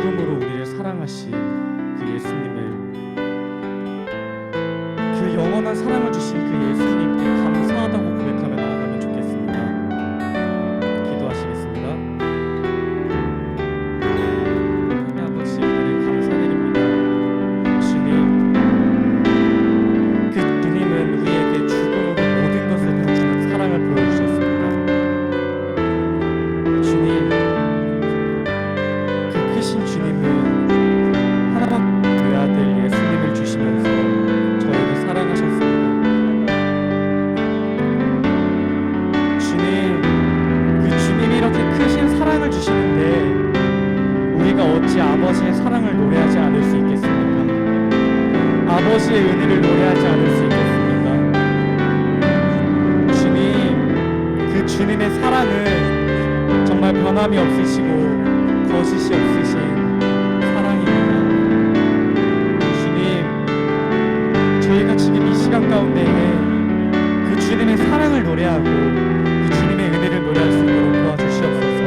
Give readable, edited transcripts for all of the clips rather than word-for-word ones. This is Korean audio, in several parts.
죽음으로 우리를 사랑하신 그 예수님을, 그 영원한 사랑을 주신 그 예수님께 감사하다고 고백하며 나아가면 좋겠습니다. 기도하시겠습니다. 하나님 아버지, 은혜를 감사드립니다. 주님, 그 주님은 우리에게 죽음으로 모든 것을 바쳐주는 사랑을 보여주셨습니다. 주님, 그 크신 주님은 하나밖에 외아들 예수님을 주시면서 저희를 사랑하셨습니다. 주님, 그 주님이 이렇게 크신 사랑을 주시는데 우리가 어찌 아버지의 사랑을 노래하지 않을 수 있겠습니까? 아버지의 은혜를 노래하지 않을 수 있겠습니까? 주님, 그 주님의 사랑은 정말 변함이 없으시고 거짓이 없으신 사랑입니다. 주님, 저희가 지금 이 시간 가운데에 그 주님의 사랑을 노래하고 그 주님의 은혜를 노래할 수 있도록 도와주시옵소서.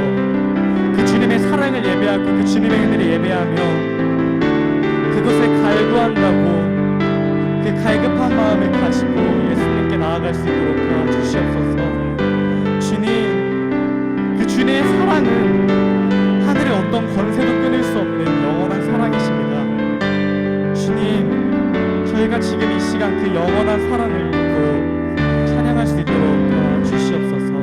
그 주님의 사랑을 예배하고 그 주님의 은혜를 예배하며 그것을 갈구한다고 그 갈급한 마음을 가지고 예수님께 나아갈 수 있도록 도와주시옵소서. 주님, 그 주님의 사랑은 하늘의 어떤 권세도 끊을 수 없는 영원한 사랑이십니다. 주님, 저희가 지금 이 시간 그 영원한 사랑을 믿고 찬양할 수 있도록 도와주시옵소서.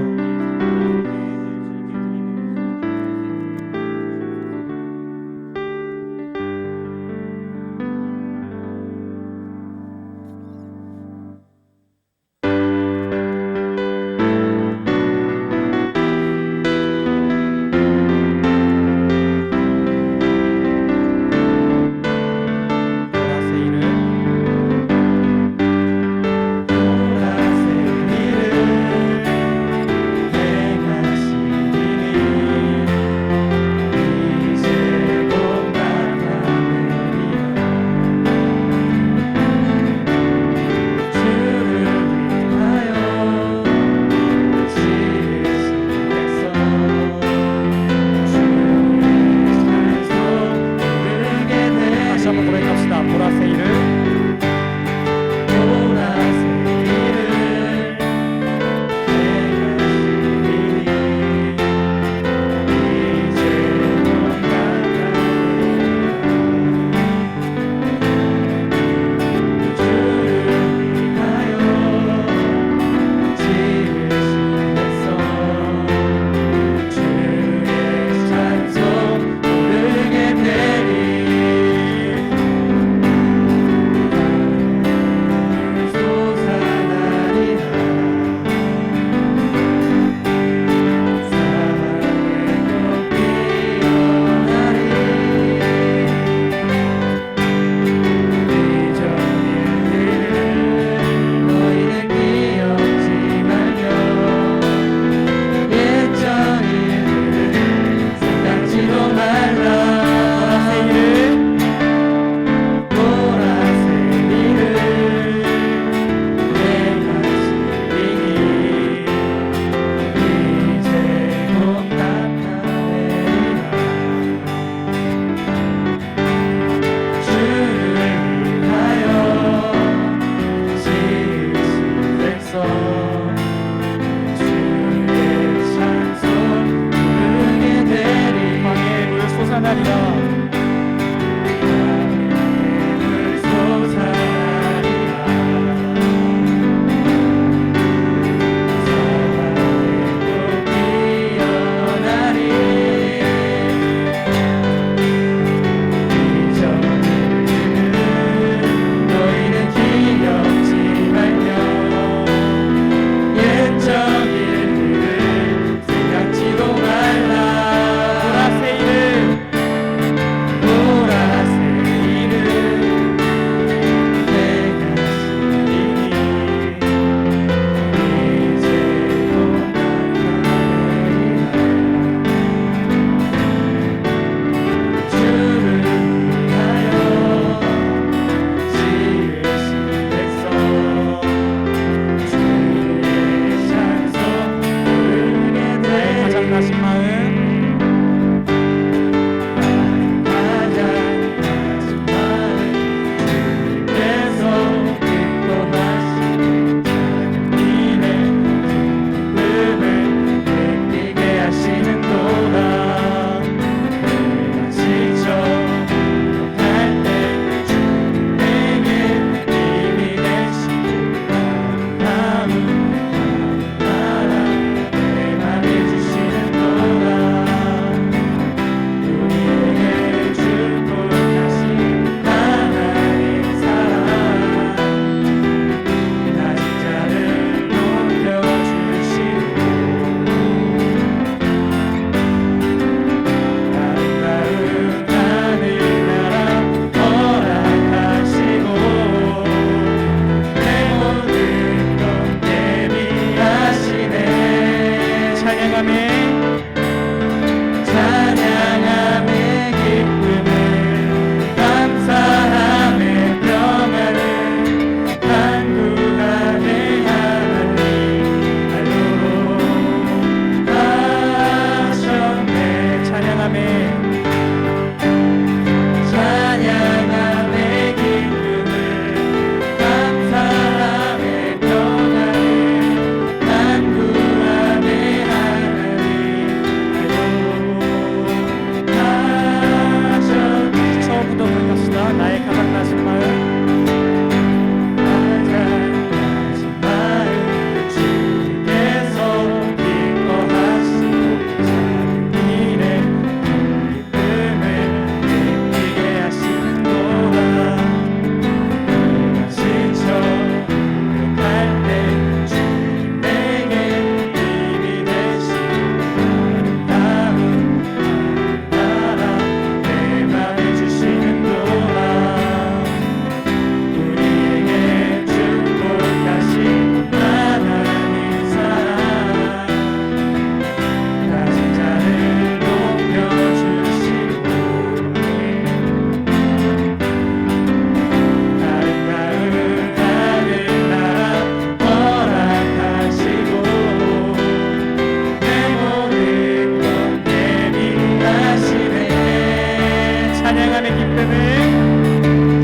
찬양함의 기쁨을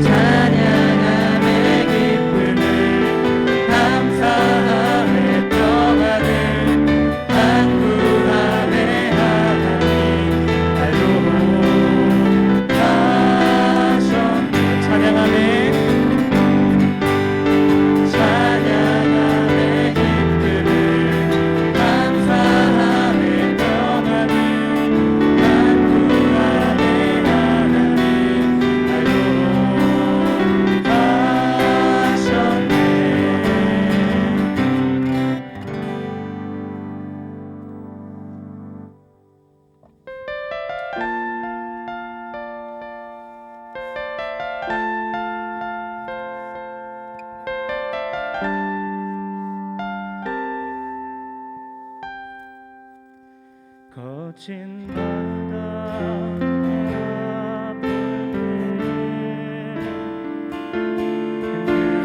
찬양함의 기쁨을 감사함의 평안을 간구함의 하나님 날로 하셨네. 찬양함의 기쁨을 감사함의 평안을 간구함의 하나님 날로 하셨네. 거친 바다 앞에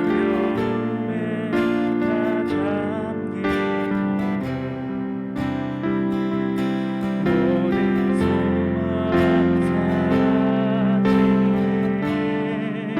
두려움에 다 잠기고 모든 소망 사라지네.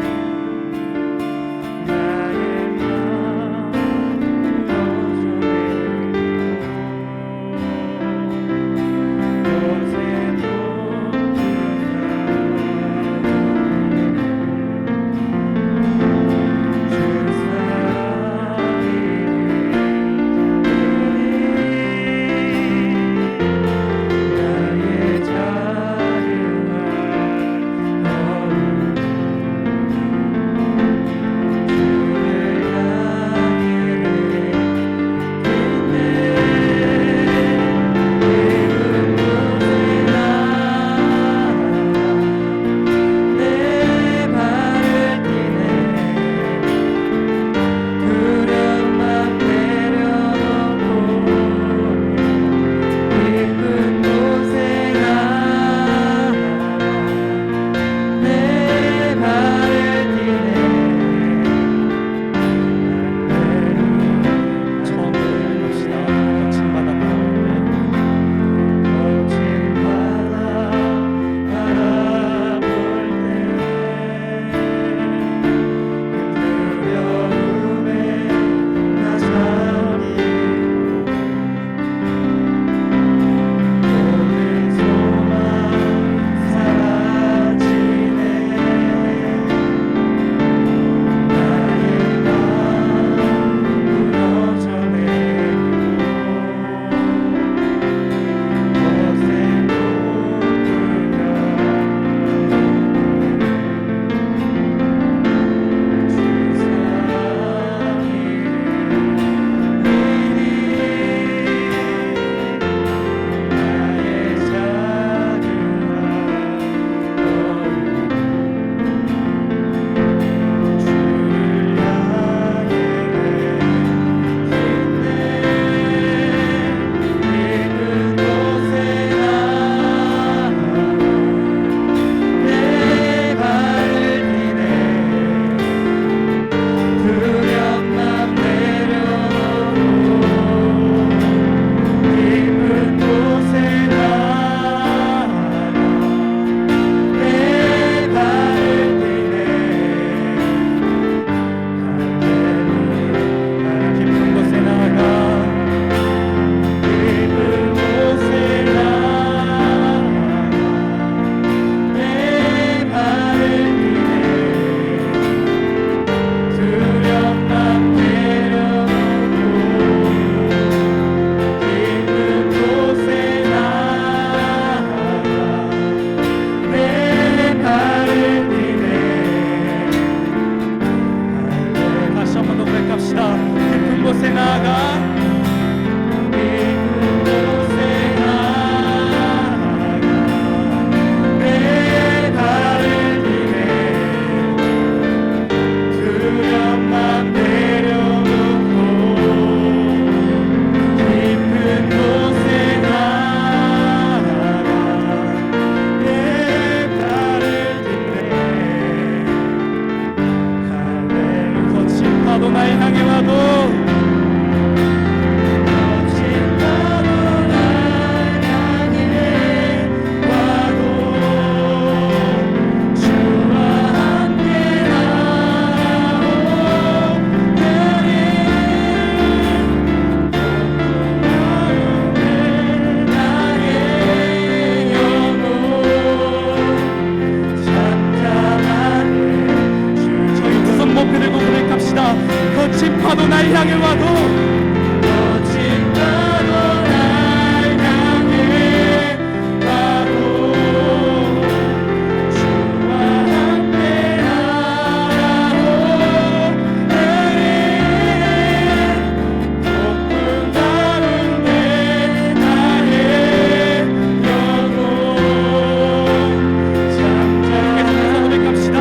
날 향해 와도 거친 파도 날 향해 와도 주와 함께하라 오늘은 폭풍 가운데 나의 영혼 계속해서 고백합시다.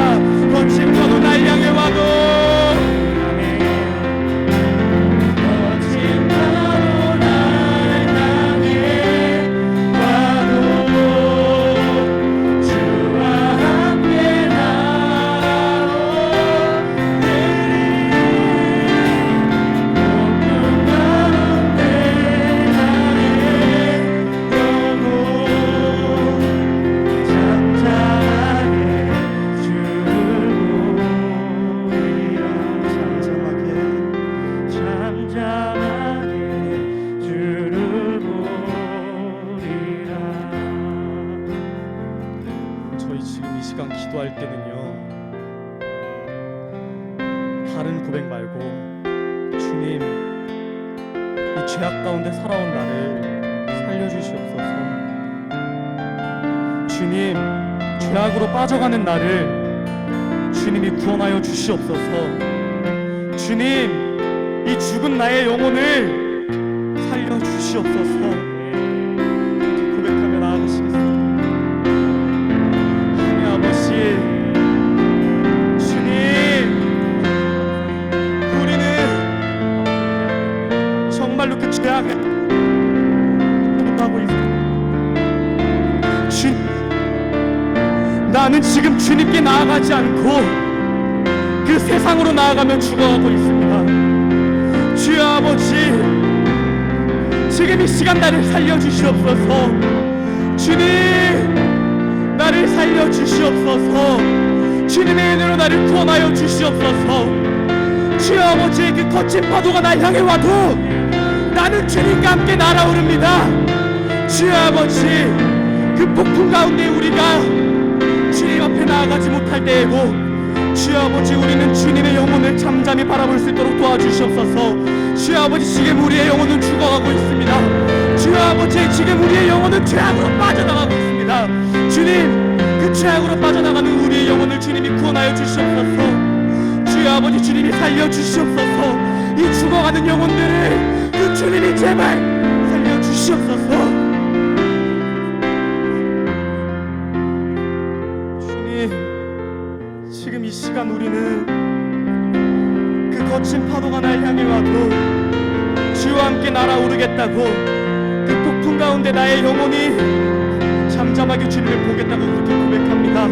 거친 파도 날 향해 와도 거친 파도 날 향해 와도 주와 함께 나아오리니 폭풍 가운데 나의 영혼 잠잠하게 주를 보리라 잠잠하게 주를 보리라. 저희 지금 이 시간 기도할 때는요, 다른 고백 말고 주님, 이 죄악 가운데 살아온 나를 살려주시옵소서. 주님, 죄악으로 빠져가는 나를 주님이 구원하여 주시옵소서. 주님, 이 죽은 나의 영혼을 살려주시옵소서. 이렇게 고백하며 나아가시겠습니다. 하나님 아버지, 주님, 우리는 정말로 그 죄악에 못하고 있습니다. 나는 지금 주님께 나아가지 않고 그 세상으로 나아가며 죽어가고 있습니다. 주여 아버지, 지금 이 시간 나를 살려주시옵소서. 주님, 나를 살려주시옵소서. 주님의 은혜로 나를 구원하여 주시옵소서. 주여 아버지, 그 거친 파도가 날 향해 와도 나는 주님과 함께 날아오릅니다. 주여 아버지, 그 폭풍 가운데 우리가 주님 앞에 나아가지 못할 때에도 주여 아버지, 우리는 주님의 영혼을 잠잠히 바라볼 수 있도록 도와주시옵소서. 주여 아버지, 지금 우리의 영혼은 죽어가고 있습니다. 주여 아버지, 지금 우리의 영혼은 죄악으로 빠져나가고 있습니다. 주님, 그 죄악으로 빠져나가는 우리의 영혼을 주님이 구원하여 주시옵소서. 주여 아버지, 주님이 살려주시옵소서. 이 죽어가는 영혼들을 그 주님이 제발 살려주시옵소서. 지금 이 시간 우리는 그 거친 파도가 날 향해 와도 주와 함께 날아오르겠다고, 그 폭풍 가운데 나의 영혼이 잠잠하게 주님을 보겠다고 그렇게 고백합니다.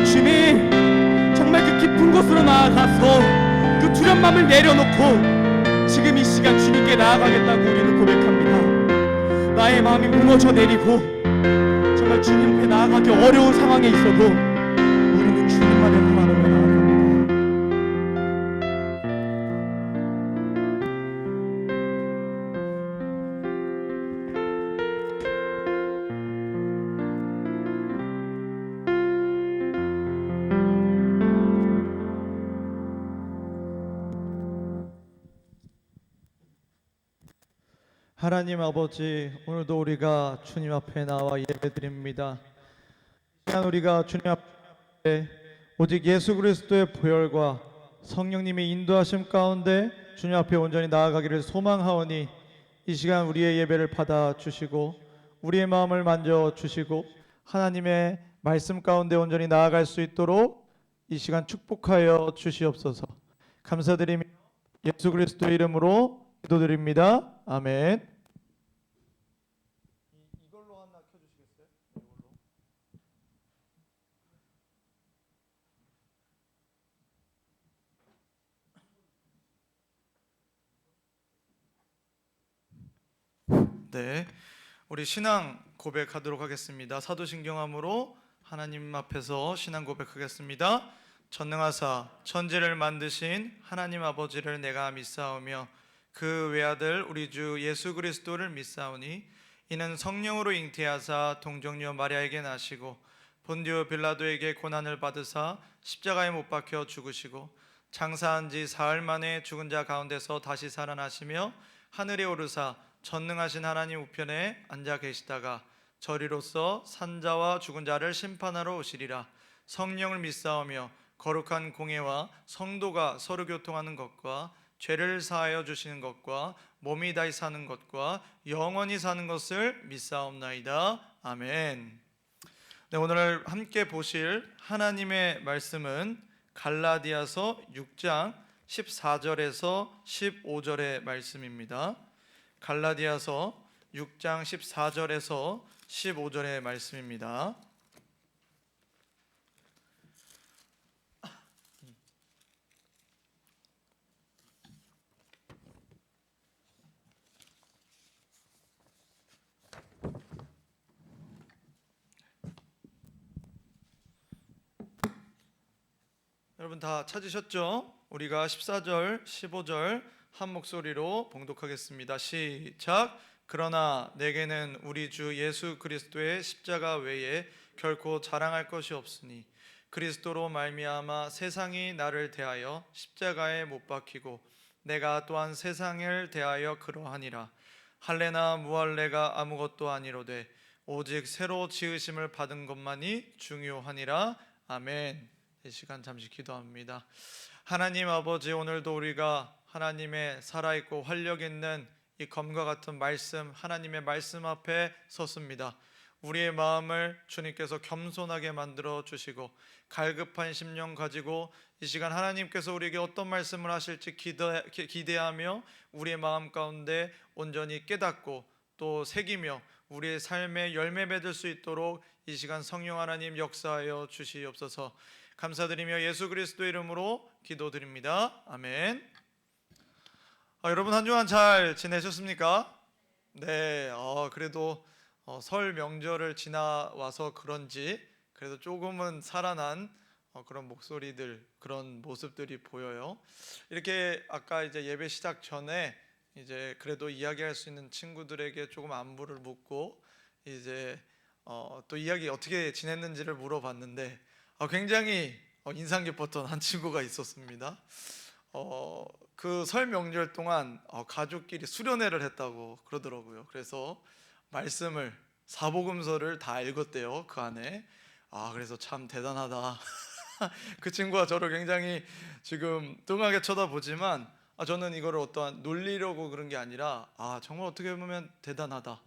주님, 정말 그 깊은 곳으로 나아가서 그 두려움을 내려놓고 지금 이 시간 주님께 나아가겠다고 우리는 고백합니다. 나의 마음이 무너져 내리고 정말 주님 앞에 나아가기 어려운 상황에 있어도 우리는 주님만을 바라보며 나아갑니다. 하나님 아버지, 오늘도 우리가 주님 앞에 나와 예배드립니다. 시간 우리가 주님 앞에 오직 예수 그리스도의 보혈과 성령님의 인도하심 가운데 주님 앞에 온전히 나아가기를 소망하오니 이 시간 우리의 예배를 받아 주시고 우리의 마음을 만져 주시고 하나님의 말씀 가운데 온전히 나아갈 수 있도록 이 시간 축복하여 주시옵소서. 감사드리며 예수 그리스도의 이름으로 기도드립니다. 아멘. 이걸로 하나 켜주시겠어요? 네, 우리 신앙 고백하도록 하겠습니다. 사도신경함으로 하나님 앞에서 신앙 고백하겠습니다. 전능하사 천지를 만드신 하나님 아버지를 내가 믿사오며 그 외아들 우리 주 예수 그리스도를 믿사오니 이는 성령으로 잉태하사 동정녀 마리아에게 나시고 본디오 빌라도에게 고난을 받으사 십자가에 못 박혀 죽으시고 장사한 지 사흘 만에 죽은 자 가운데서 다시 살아나시며 하늘에 오르사 전능하신 하나님 우편에 앉아 계시다가 저리로서 산자와 죽은 자를 심판하러 오시리라. 성령을 믿사오며 거룩한 공예와 성도가 서로 교통하는 것과 죄를 사하여 주시는 것과 몸이 다시 사는 것과 영원히 사는 것을 믿사옵나이다. 아멘. 네, 오늘 함께 보실 하나님의 말씀은 갈라디아서 6장 14절에서 15절의 말씀입니다. 갈라디아서 6장 14절에서 15절의 말씀입니다. 여러분 다 찾으셨죠? 우리가 14절, 15절 한 목소리로 봉독하겠습니다. 시작. 그러나 내게는 우리 주 예수 그리스도의 십자가 외에 결코 자랑할 것이 없으니 그리스도로 말미암아 세상이 나를 대하여 십자가에 못 박히고 내가 또한 세상을 대하여 그러하니라. 할례나 무할례가 아무것도 아니로되 오직 새로 지으심을 받은 것만이 중요하니라. 아멘. 이 시간 잠시 기도합니다. 하나님 아버지, 오늘도 우리가 하나님의 살아있고 활력 있는 이 검과 같은 말씀, 하나님의 말씀 앞에 섰습니다. 우리의 마음을 주님께서 겸손하게 만들어 주시고 갈급한 심령 가지고 이 시간 하나님께서 우리에게 어떤 말씀을 하실지 기대하며 우리의 마음 가운데 온전히 깨닫고 또 새기며 우리의 삶에 열매 맺을 수 있도록 이 시간 성령 하나님 역사하여 주시옵소서. 감사드리며 예수 그리스도의 이름으로 기도드립니다. 아멘. 여러분 한 주간 잘 지내셨습니까? 네, 그래도 설 명절을 지나와서 그런지 그래도 조금은 살아난 그런 목소리들, 그런 모습들이 보여요. 이렇게 아까 이제 예배 시작 전에 이제 그래도 이야기할 수 있는 친구들에게 조금 안부를 묻고 이제 또 이야기 어떻게 지냈는지를 물어봤는데 굉장히 인상 깊었던 한 친구가 있었습니다. 그 설 명절 동안 가족끼리 수련회를 했다고 그러더라고요. 그래서 말씀을 사복음서를 다 읽었대요. 그 안에. 그래서 참 대단하다. 그 친구가 저를 굉장히 지금 뚱하게 쳐다보지만 저는 이거를 어떠한 놀리려고 그런 게 아니라 정말 어떻게 보면 대단하다.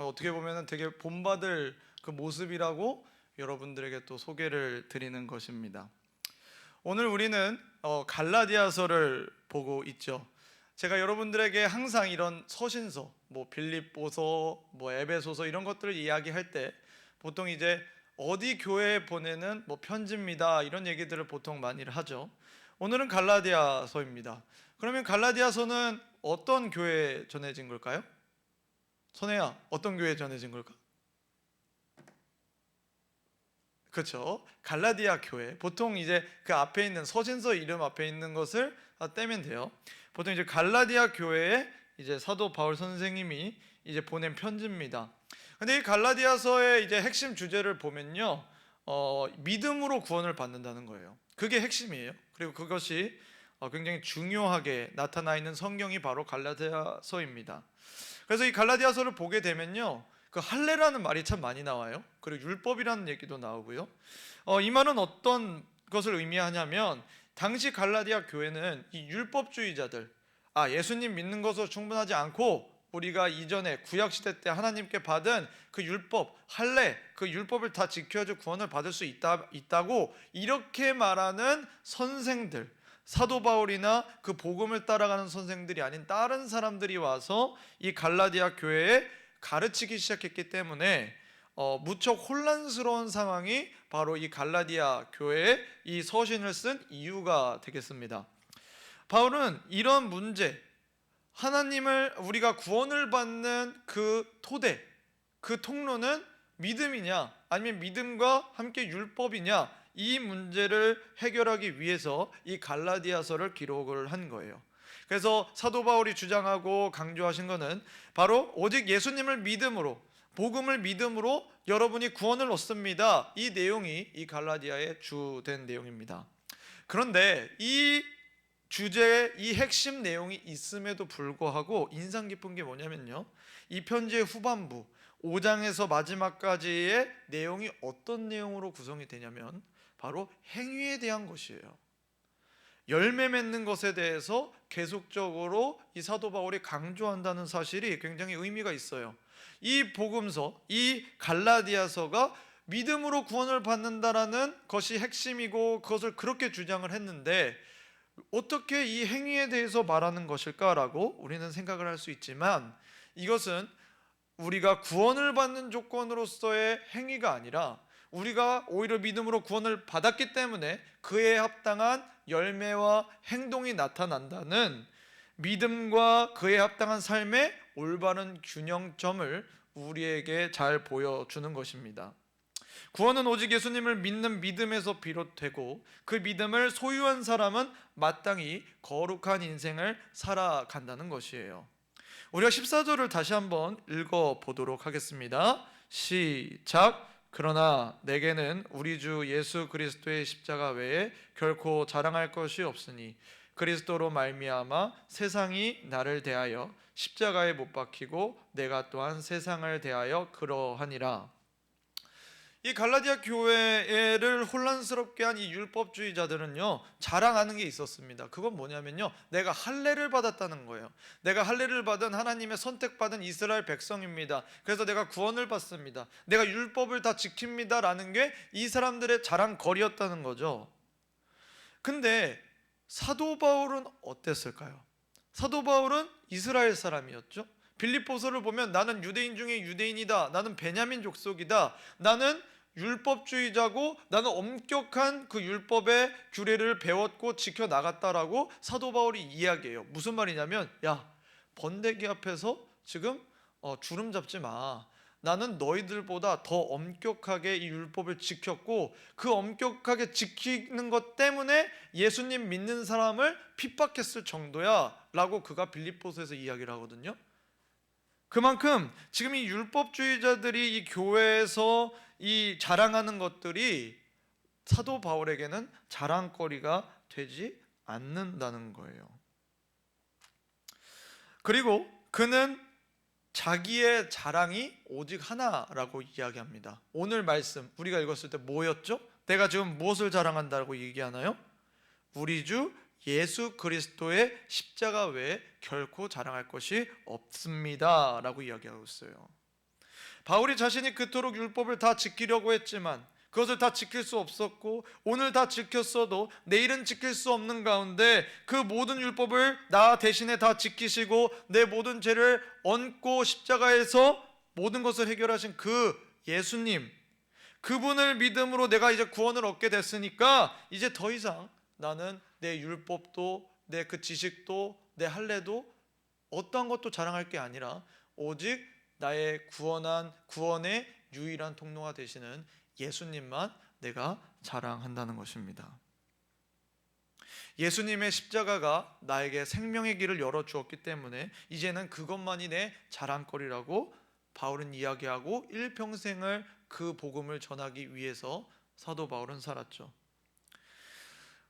어떻게 보면 되게 본받을 그 모습이라고 여러분들에게 또 소개를 드리는 것입니다. 오늘 우리는 갈라디아서를 보고 있죠. 제가 여러분들에게 항상 이런 서신서, 빌립보서, 에베소서 이런 것들을 이야기할 때 보통 이제 어디 교회에 보내는 편지입니다 이런 얘기들을 보통 많이 하죠. 오늘은 갈라디아서입니다. 그러면 갈라디아서는 어떤 교회에 전해진 걸까요? 선혜야, 어떤 교회에 전해진 걸까? 그렇죠. 갈라디아 교회. 보통 이제 그 앞에 있는 서신서 이름 앞에 있는 것을 떼면 돼요. 보통 이제 갈라디아 교회에 이제 사도 바울 선생님이 이제 보낸 편지입니다. 근데 이 갈라디아서의 이제 핵심 주제를 보면요, 믿음으로 구원을 받는다는 거예요. 그게 핵심이에요. 그리고 그것이 굉장히 중요하게 나타나 있는 성경이 바로 갈라디아서입니다. 그래서 이 갈라디아서를 보게 되면요, 그 할례라는 말이 참 많이 나와요. 그리고 율법이라는 얘기도 나오고요. 이 말은 어떤 것을 의미하냐면 당시 갈라디아 교회는 이 율법주의자들, 예수님 믿는 것으로 충분하지 않고 우리가 이전에 구약시대 때 하나님께 받은 그 율법, 할례, 그 율법을 다 지켜야지 구원을 받을 수 있다고 이렇게 말하는 선생들, 사도 바울이나 그 복음을 따라가는 선생들이 아닌 다른 사람들이 와서 이 갈라디아 교회에 가르치기 시작했기 때문에 무척 혼란스러운 상황이 바로 이 갈라디아 교회에 이 서신을 쓴 이유가 되겠습니다. 바울은 이런 문제, 하나님을 우리가 구원을 받는 그 토대, 그 통로는 믿음이냐 아니면 믿음과 함께 율법이냐, 이 문제를 해결하기 위해서 이 갈라디아서를 기록을 한 거예요. 그래서 사도 바울이 주장하고 강조하신 것은 바로 오직 예수님을 믿음으로, 복음을 믿음으로 여러분이 구원을 얻습니다. 이 내용이 이 갈라디아의 주된 내용입니다. 그런데 이 주제에 이 핵심 내용이 있음에도 불구하고 인상 깊은 게 뭐냐면요, 이 편지의 후반부 5장에서 마지막까지의 내용이 어떤 내용으로 구성이 되냐면 바로 행위에 대한 것이에요. 열매 맺는 것에 대해서 계속적으로 이 사도 바울이 강조한다는 사실이 굉장히 의미가 있어요. 이 복음서, 이 갈라디아서가 믿음으로 구원을 받는다라는 것이 핵심이고 그것을 그렇게 주장을 했는데 어떻게 이 행위에 대해서 말하는 것일까라고 우리는 생각을 할 수 있지만, 이것은 우리가 구원을 받는 조건으로서의 행위가 아니라 우리가 오히려 믿음으로 구원을 받았기 때문에 그에 합당한 열매와 행동이 나타난다는 믿음과 그에 합당한 삶의 올바른 균형점을 우리에게 잘 보여주는 것입니다. 구원은 오직 예수님을 믿는 믿음에서 비롯되고 그 믿음을 소유한 사람은 마땅히 거룩한 인생을 살아간다는 것이에요. 우리가 14절을 다시 한번 읽어보도록 하겠습니다. 시작. 그러나 내게는 우리 주 예수 그리스도의 십자가 외에 결코 자랑할 것이 없으니 그리스도로 말미암아 세상이 나를 대하여 십자가에 못 박히고 내가 또한 세상을 대하여 그러하니라. 이 갈라디아 교회를 혼란스럽게 한 이 율법주의자들은요, 자랑하는 게 있었습니다. 그건 뭐냐면요, 내가 할례를 받았다는 거예요. 내가 할례를 받은 하나님의 선택받은 이스라엘 백성입니다. 그래서 내가 구원을 받습니다. 내가 율법을 다 지킵니다 라는 게 이 사람들의 자랑거리였다는 거죠. 근데 사도 바울은 어땠을까요? 사도 바울은 이스라엘 사람이었죠. 빌립보서를 보면 나는 유대인 중에 유대인이다, 나는 베냐민 족속이다, 나는 율법주의자고 나는 엄격한 그 율법의 규례를 배웠고 지켜나갔다라고 사도 바울이 이야기해요. 무슨 말이냐면, 야, 번데기 앞에서 지금 주름 잡지 마. 나는 너희들보다 더 엄격하게 이 율법을 지켰고 그 엄격하게 지키는 것 때문에 예수님 믿는 사람을 핍박했을 정도야 라고 그가 빌립보서에서 이야기를 하거든요. 그만큼 지금 이 율법주의자들이 이 교회에서 이 자랑하는 것들이 사도 바울에게는 자랑거리가 되지 않는다는 거예요. 그리고 그는 자기의 자랑이 오직 하나라고 이야기합니다. 오늘 말씀 우리가 읽었을 때 뭐였죠? 내가 지금 무엇을 자랑한다고 얘기하나요? 우리 주 예수 그리스도의 십자가 외에 결코 자랑할 것이 없습니다 라고 이야기하고 있어요. 바울이 자신이 그토록 율법을 다 지키려고 했지만 그것을 다 지킬 수 없었고 오늘 다 지켰어도 내일은 지킬 수 없는 가운데 그 모든 율법을 나 대신에 다 지키시고 내 모든 죄를 얹고 십자가에서 모든 것을 해결하신 그 예수님, 그분을 믿음으로 내가 이제 구원을 얻게 됐으니까 이제 더 이상 나는 내 율법도 내 그 지식도 내 할례도 어떠한 것도 자랑할 게 아니라 오직 나의 구원의 유일한 통로가 되시는 예수님만 내가 자랑한다는 것입니다. 예수님의 십자가가 나에게 생명의 길을 열어주었기 때문에 이제는 그것만이 내 자랑거리라고 바울은 이야기하고 일평생을 그 복음을 전하기 위해서 사도 바울은 살았죠.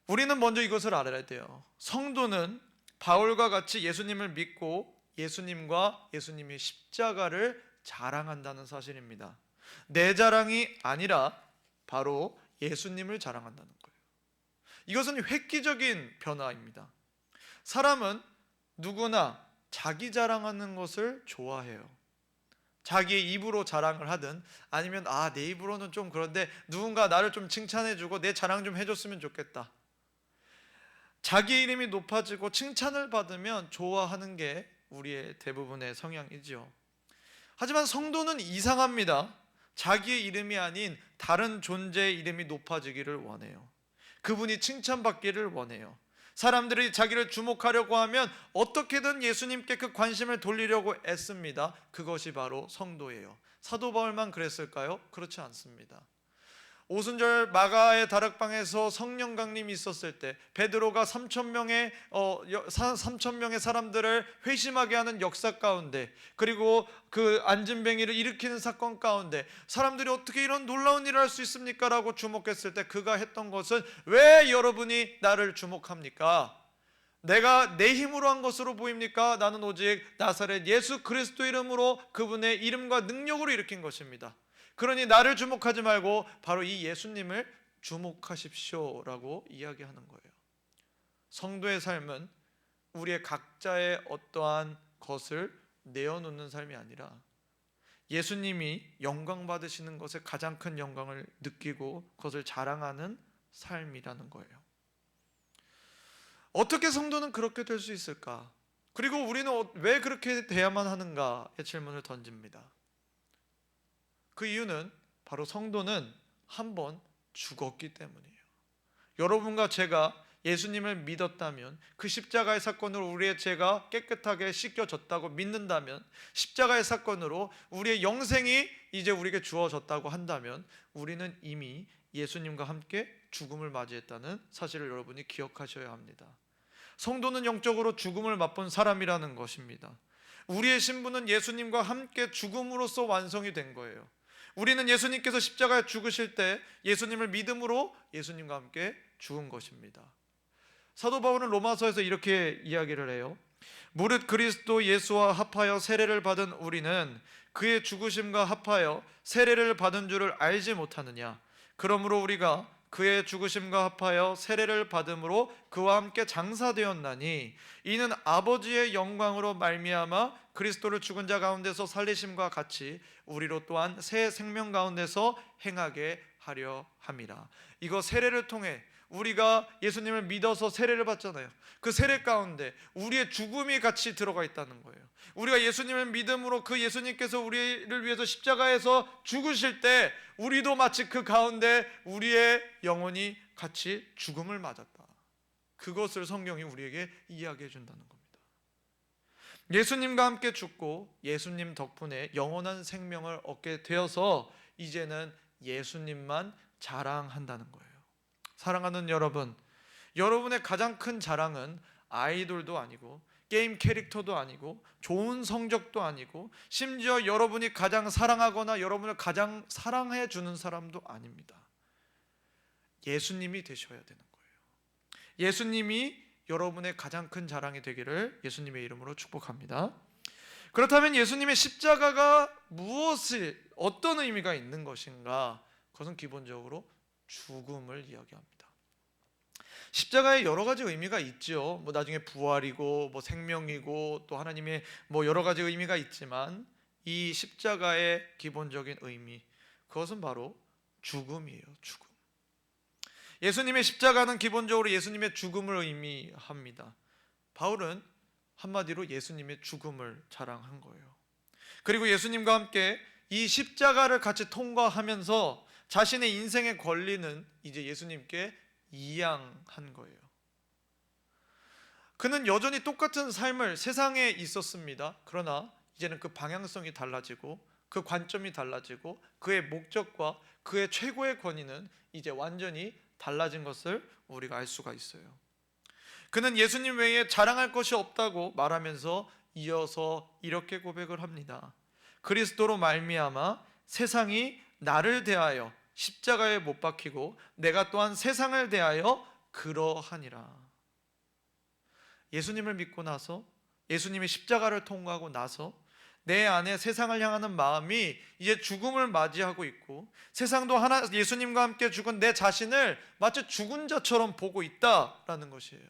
우리는 먼저 이것을 알아야 돼요. 성도는 바울과 같이 예수님을 믿고 예수님과 예수님의 십자가를 자랑한다는 사실입니다. 내 자랑이 아니라 바로 예수님을 자랑한다는 거예요. 이것은 획기적인 변화입니다. 사람은 누구나 자기 자랑하는 것을 좋아해요. 자기의 입으로 자랑을 하든 아니면 내 입으로는 좀 그런데 누군가 나를 좀 칭찬해주고 내 자랑 좀 해줬으면 좋겠다. 자기 이름이 높아지고 칭찬을 받으면 좋아하는 게 우리의 대부분의 성향이지요. 하지만 성도는 이상합니다. 자기의 이름이 아닌 다른 존재의 이름이 높아지기를 원해요. 그분이 칭찬받기를 원해요. 사람들이 자기를 주목하려고 하면 어떻게든 예수님께 그 관심을 돌리려고 애씁니다. 그것이 바로 성도예요. 사도 바울만 그랬을까요? 그렇지 않습니다. 오순절 마가의 다락방에서 성령 강림이 있었을 때 베드로가 3,000명의 사람들을 회심하게 하는 역사 가운데, 그리고 그 안진뱅이를 일으키는 사건 가운데 사람들이 어떻게 이런 놀라운 일을 할 수 있습니까? 라고 주목했을 때 그가 했던 것은, 왜 여러분이 나를 주목합니까? 내가 내 힘으로 한 것으로 보입니까? 나는 오직 나사렛 예수 그리스도 이름으로 그분의 이름과 능력으로 일으킨 것입니다. 그러니 나를 주목하지 말고 바로 이 예수님을 주목하십시오라고 이야기하는 거예요. 성도의 삶은 우리의 각자의 어떠한 것을 내어놓는 삶이 아니라 예수님이 영광 받으시는 것에 가장 큰 영광을 느끼고 그것을 자랑하는 삶이라는 거예요. 어떻게 성도는 그렇게 될 수 있을까? 그리고 우리는 왜 그렇게 돼야만 하는가의 질문을 던집니다. 그 이유는 바로 성도는 한 번 죽었기 때문이에요. 여러분과 제가 예수님을 믿었다면, 그 십자가의 사건으로 우리의 죄가 깨끗하게 씻겨졌다고 믿는다면, 십자가의 사건으로 우리의 영생이 이제 우리에게 주어졌다고 한다면 우리는 이미 예수님과 함께 죽음을 맞이했다는 사실을 여러분이 기억하셔야 합니다. 성도는 영적으로 죽음을 맛본 사람이라는 것입니다. 우리의 신분은 예수님과 함께 죽음으로써 완성이 된 거예요. 우리는 예수님께서 십자가에 죽으실 때 예수님을 믿음으로 예수님과 함께 죽은 것입니다. 사도 바울은 로마서에서 이렇게 이야기를 해요. 무릇 그리스도 예수와 합하여 세례를 받은 우리는 그의 죽으심과 합하여 세례를 받은 줄을 알지 못하느냐. 그러므로 우리가 그의 죽으심과 합하여 세례를 받음으로 그와 함께 장사되었나니 이는 아버지의 영광으로 말미암아 그리스도를 죽은 자 가운데서 살리심과 같이 우리로 또한 새 생명 가운데서 행하게 하려 함이라. 이거 세례를 통해 우리가 예수님을 믿어서 세례를 받잖아요. 그 세례 가운데 우리의 죽음이 같이 들어가 있다는 거예요. 우리가 예수님을 믿음으로 그 예수님께서 우리를 위해서 십자가에서 죽으실 때 우리도 마치 그 가운데 우리의 영혼이 같이 죽음을 맞았다. 그것을 성경이 우리에게 이야기해 준다는 겁니다. 예수님과 함께 죽고 예수님 덕분에 영원한 생명을 얻게 되어서 이제는 예수님만 자랑한다는 거예요. 사랑하는 여러분, 여러분의 가장 큰 자랑은 아이돌도 아니고 게임 캐릭터도 아니고 좋은 성적도 아니고 심지어 여러분이 가장 사랑하거나 여러분을 가장 사랑해 주는 사람도 아닙니다. 예수님이 되셔야 되는 거예요. 예수님이 여러분의 가장 큰 자랑이 되기를 예수님의 이름으로 축복합니다. 그렇다면 예수님의 십자가가 어떤 의미가 있는 것인가? 그것은 기본적으로 죽음을 이야기합니다. 십자가에 여러 가지 의미가 있죠. 나중에 부활이고 생명이고 또 하나님의 여러 가지 의미가 있지만 이 십자가의 기본적인 의미, 그것은 바로 죽음이에요. 죽음. 예수님의 십자가는 기본적으로 예수님의 죽음을 의미합니다. 바울은 한마디로 예수님의 죽음을 자랑한 거예요. 그리고 예수님과 함께 이 십자가를 같이 통과하면서 자신의 인생의 권리는 이제 예수님께 이양한 거예요. 그는 여전히 똑같은 삶을 세상에 있었습니다. 그러나 이제는 그 방향성이 달라지고 그 관점이 달라지고 그의 목적과 그의 최고의 권위는 이제 완전히 달라진 것을 우리가 알 수가 있어요. 그는 예수님 외에 자랑할 것이 없다고 말하면서 이어서 이렇게 고백을 합니다. 그리스도로 말미암아 세상이 나를 대하여 십자가에 못 박히고 내가 또한 세상을 대하여 그러하니라. 예수님을 믿고 나서 예수님의 십자가를 통과하고 나서 내 안에 세상을 향하는 마음이 이제 죽음을 맞이하고 있고 세상도 예수님과 함께 죽은 내 자신을 마치 죽은 자처럼 보고 있다라는 것이에요.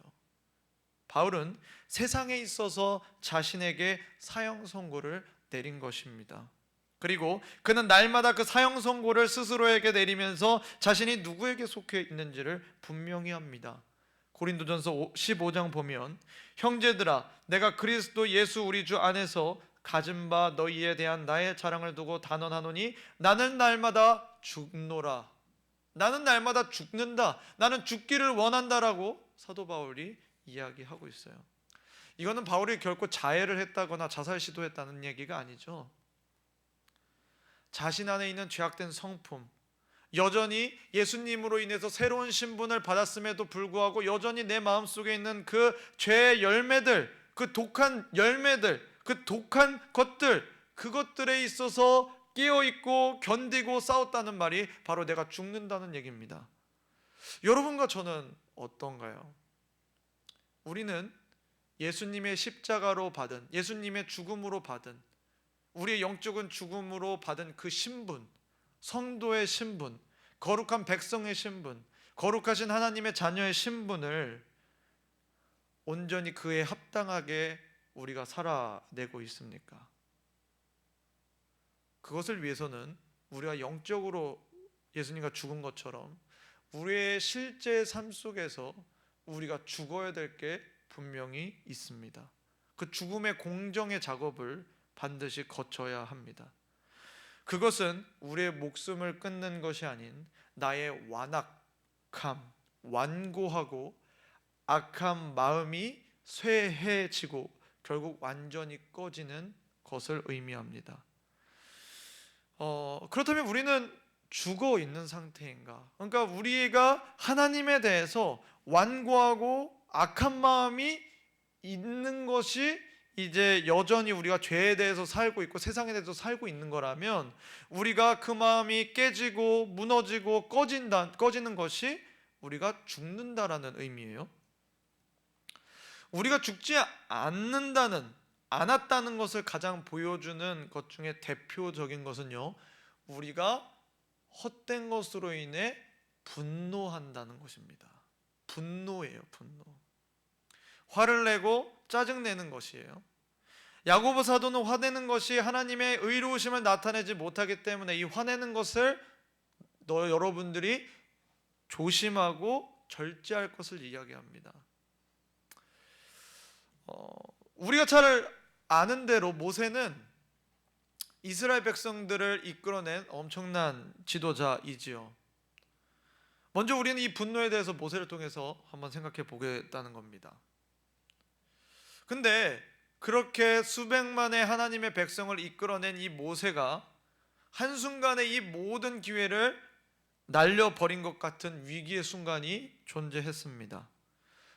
바울은 세상에 있어서 자신에게 사형 선고를 내린 것입니다. 그리고 그는 날마다 그 사형 선고를 스스로에게 내리면서 자신이 누구에게 속해 있는지를 분명히 합니다. 고린도전서 15장 보면 형제들아 내가 그리스도 예수 우리 주 안에서 가진 바 너희에 대한 나의 자랑을 두고 단언하노니 나는 날마다 죽노라. 나는 날마다 죽는다. 나는 죽기를 원한다라고 사도 바울이 이야기하고 있어요. 이거는 바울이 결코 자해를 했다거나 자살 시도했다는 얘기가 아니죠. 자신 안에 있는 죄악된 성품, 여전히 예수님으로 인해서 새로운 신분을 받았음에도 불구하고 여전히 내 마음속에 있는 그 죄의 열매들, 그 독한 열매들, 그 독한 것들, 그것들에 있어서 깨어있고 견디고 싸웠다는 말이 바로 내가 죽는다는 얘기입니다. 여러분과 저는 어떤가요? 우리는 예수님의 십자가로 받은, 예수님의 죽음으로 받은, 우리의 영적인 죽음으로 받은 그 신분, 성도의 신분, 거룩한 백성의 신분, 거룩하신 하나님의 자녀의 신분을 온전히 그에 합당하게 우리가 살아내고 있습니까? 그것을 위해서는 우리가 영적으로 예수님과 죽은 것처럼 우리의 실제 삶 속에서 우리가 죽어야 될 게 분명히 있습니다. 그 죽음의 공정의 작업을 반드시 거쳐야 합니다. 그것은 우리의 목숨을 끊는 것이 아닌 나의 완악함, 완고하고 악한 마음이 쇠해지고 결국 완전히 꺼지는 것을 의미합니다. 그렇다면 우리는 죽어 있는 상태인가? 그러니까 우리가 하나님에 대해서 완고하고 악한 마음이 있는 것이 이제 여전히 우리가 죄에 대해서 살고 있고 세상에 대해서 살고 있는 거라면, 우리가 그 마음이 깨지고 무너지고 꺼지는 것이 우리가 죽는다라는 의미예요. 우리가 죽지 않았다는 것을 가장 보여주는 것 중에 대표적인 것은요, 우리가 헛된 것으로 인해 분노한다는 것입니다. 분노예요, 분노. 화를 내고 짜증내는 것이에요. 야고보 사도는 화내는 것이 하나님의 의로우심을 나타내지 못하기 때문에 이 화내는 것을 여러분들이 조심하고 절제할 것을 이야기합니다. 우리가 잘 아는 대로 모세는 이스라엘 백성들을 이끌어낸 엄청난 지도자이지요. 먼저 우리는 이 분노에 대해서 모세를 통해서 한번 생각해 보겠다는 겁니다. 근데 그렇게 수백만의 하나님의 백성을 이끌어낸 이 모세가 한순간에 이 모든 기회를 날려버린 것 같은 위기의 순간이 존재했습니다.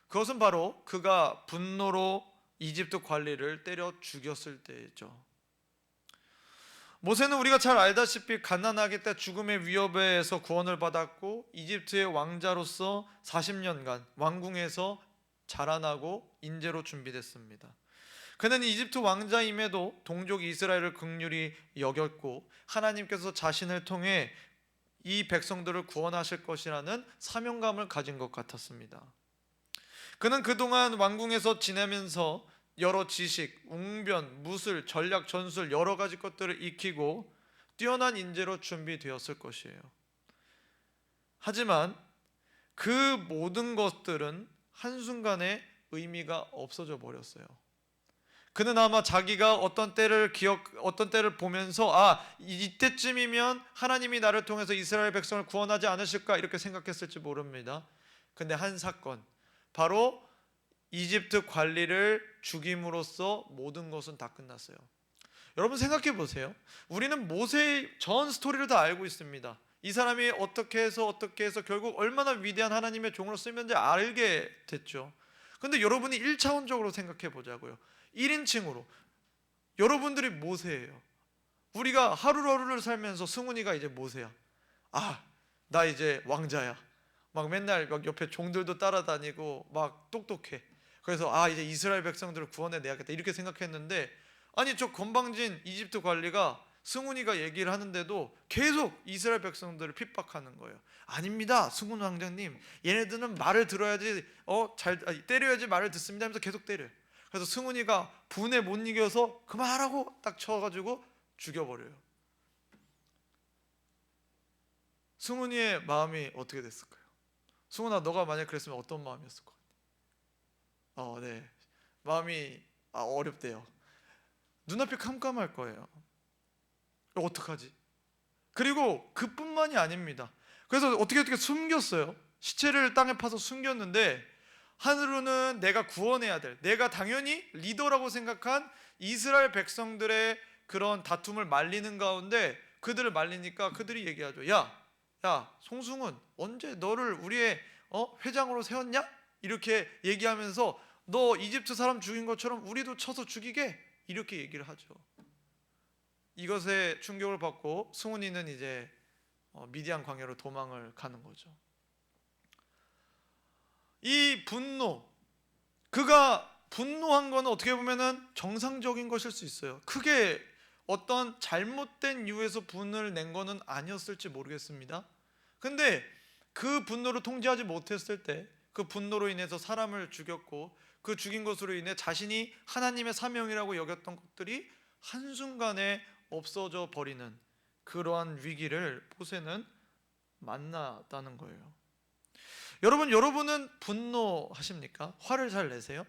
그것은 바로 그가 분노로 이집트 관리를 때려 죽였을 때이죠. 모세는 우리가 잘 알다시피 갓난아기 때 죽음의 위협에서 구원을 받았고 이집트의 왕자로서 40년간 왕궁에서 자라나고 인재로 준비됐습니다. 그는 이집트 왕자임에도 동족 이스라엘을 긍휼히 여겼고 하나님께서 자신을 통해 이 백성들을 구원하실 것이라는 사명감을 가진 것 같았습니다. 그는 그동안 왕궁에서 지내면서 여러 지식, 웅변, 무술, 전략, 전술 여러 가지 것들을 익히고 뛰어난 인재로 준비되었을 것이에요. 하지만 그 모든 것들은 한순간에 의미가 없어져 버렸어요. 그는 아마 자기가 어떤 때를 보면서 이때쯤이면 하나님이 나를 통해서 이스라엘 백성을 구원하지 않으실까 이렇게 생각했을지 모릅니다. 근데 한 사건, 바로 이집트 관리를 죽임으로써 모든 것은 다 끝났어요. 여러분 생각해 보세요. 우리는 모세의 전 스토리를 다 알고 있습니다. 이 사람이 어떻게 해서 결국 얼마나 위대한 하나님의 종으로 쓰면지 알게 됐죠. 근데 여러분이 1차원적으로 생각해 보자고요. 1인칭으로 여러분들이 모세예요. 우리가 하루하루를 살면서 승훈이가 이제 모세야. 나 이제 왕자야. 막 맨날 막 옆에 종들도 따라다니고 막 똑똑해. 그래서 이제 이스라엘 백성들을 구원해내야겠다 이렇게 생각했는데, 아니 저 건방진 이집트 관리가 승훈이가 얘기를 하는데도 계속 이스라엘 백성들을 핍박하는 거예요. 아닙니다, 승훈 왕자님. 얘네들은 말을 들어야지 때려야지 말을 듣습니다 하면서 계속 때려요. 그래서 승훈이가 분에 못 이겨서 그만하라고 딱 쳐가지고 죽여버려요. 승훈이의 마음이 어떻게 됐을까요? 승훈아, 너가 만약 그랬으면 어떤 마음이었을 것 같아? 네, 마음이 어렵대요. 눈앞이 캄캄할 거예요. 어떡하지? 그리고 그뿐만이 아닙니다. 그래서 어떻게 숨겼어요. 시체를 땅에 파서 숨겼는데, 하루는 내가 구원해야 될, 내가 당연히 리더라고 생각한 이스라엘 백성들의 그런 다툼을 말리는 가운데 그들을 말리니까 그들이 얘기하죠. 야 송승훈, 언제 너를 우리의 회장으로 세웠냐? 이렇게 얘기하면서 너 이집트 사람 죽인 것처럼 우리도 쳐서 죽이게, 이렇게 얘기를 하죠. 이것에 충격을 받고 승훈이는 이제 미디안 광야로 도망을 가는 거죠. 이 분노, 그가 분노한 거는 어떻게 보면은 정상적인 것일 수 있어요. 크게 어떤 잘못된 이유에서 분을 낸 거는 아니었을지 모르겠습니다. 근데 그 분노를 통제하지 못했을 때 그 분노로 인해서 사람을 죽였고 그 죽인 것으로 인해 자신이 하나님의 사명이라고 여겼던 것들이 한순간에 없어져 버리는 그러한 위기를 모세는 만났다는 거예요. 여러분은 분노하십니까? 화를 잘 내세요?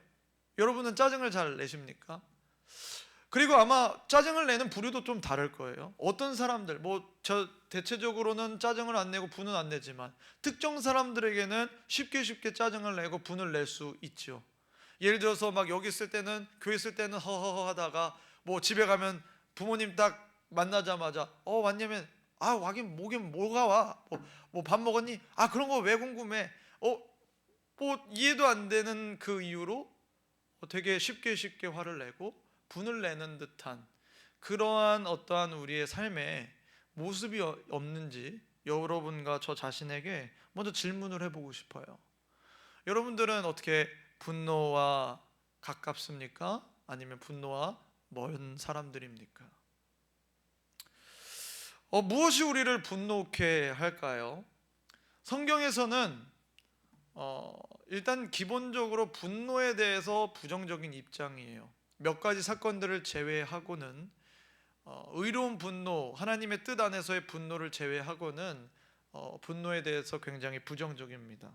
여러분은 짜증을 잘 내십니까? 그리고 아마 짜증을 내는 부류도 좀 다를 거예요. 어떤 사람들, 저 대체적으로는 짜증을 안 내고 분은 안 내지만 특정 사람들에게는 쉽게 짜증을 내고 분을 낼 수 있죠. 예를 들어서 막 여기 있을 때는, 교회 있을 때는 허허허 하다가 집에 가면 부모님 딱 만나자마자 왔냐면 와긴 뭐가 와? 밥 먹었니? 그런 거 왜 궁금해? 이해도 안 되는 그 이유로 되게 쉽게 화를 내고 분을 내는 듯한 그러한 어떠한 우리의 삶에 모습이 없는지 여러분과 저 자신에게 먼저 질문을 해보고 싶어요. 여러분들은 어떻게 분노와 가깝습니까? 아니면 분노와 먼 사람들입니까? 무엇이 우리를 분노케 할까요? 성경에서는 일단 기본적으로 분노에 대해서 부정적인 입장이에요. 몇 가지 사건들을 제외하고는 의로운 분노, 하나님의 뜻 안에서의 분노를 제외하고는 분노에 대해서 굉장히 부정적입니다.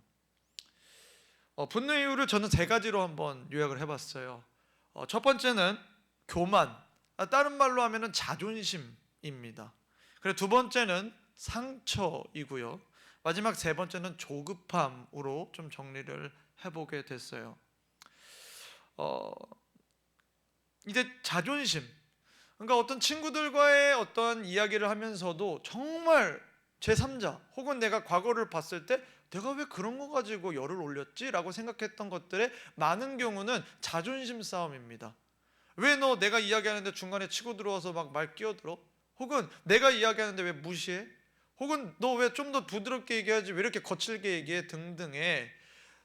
분노의 이유를 저는 세 가지로 한번 요약을 해봤어요. 첫 번째는 교만, 다른 말로 하면은 자존심입니다. 그리고 두 번째는 상처이고요. 마지막 세 번째는 조급함으로 좀 정리를 해보게 됐어요. 이제 자존심, 그러니까 어떤 친구들과의 어떤 이야기를 하면서도 정말 제3자 혹은 내가 과거를 봤을 때 내가 왜 그런 거 가지고 열을 올렸지? 라고 생각했던 것들의 많은 경우는 자존심 싸움입니다. 왜 너 내가 이야기하는데 중간에 치고 들어와서 막 말 끼어들어? 혹은 내가 이야기하는데 왜 무시해? 혹은 너 왜 좀 더 부드럽게 얘기하지 왜 이렇게 거칠게 얘기해? 등등의,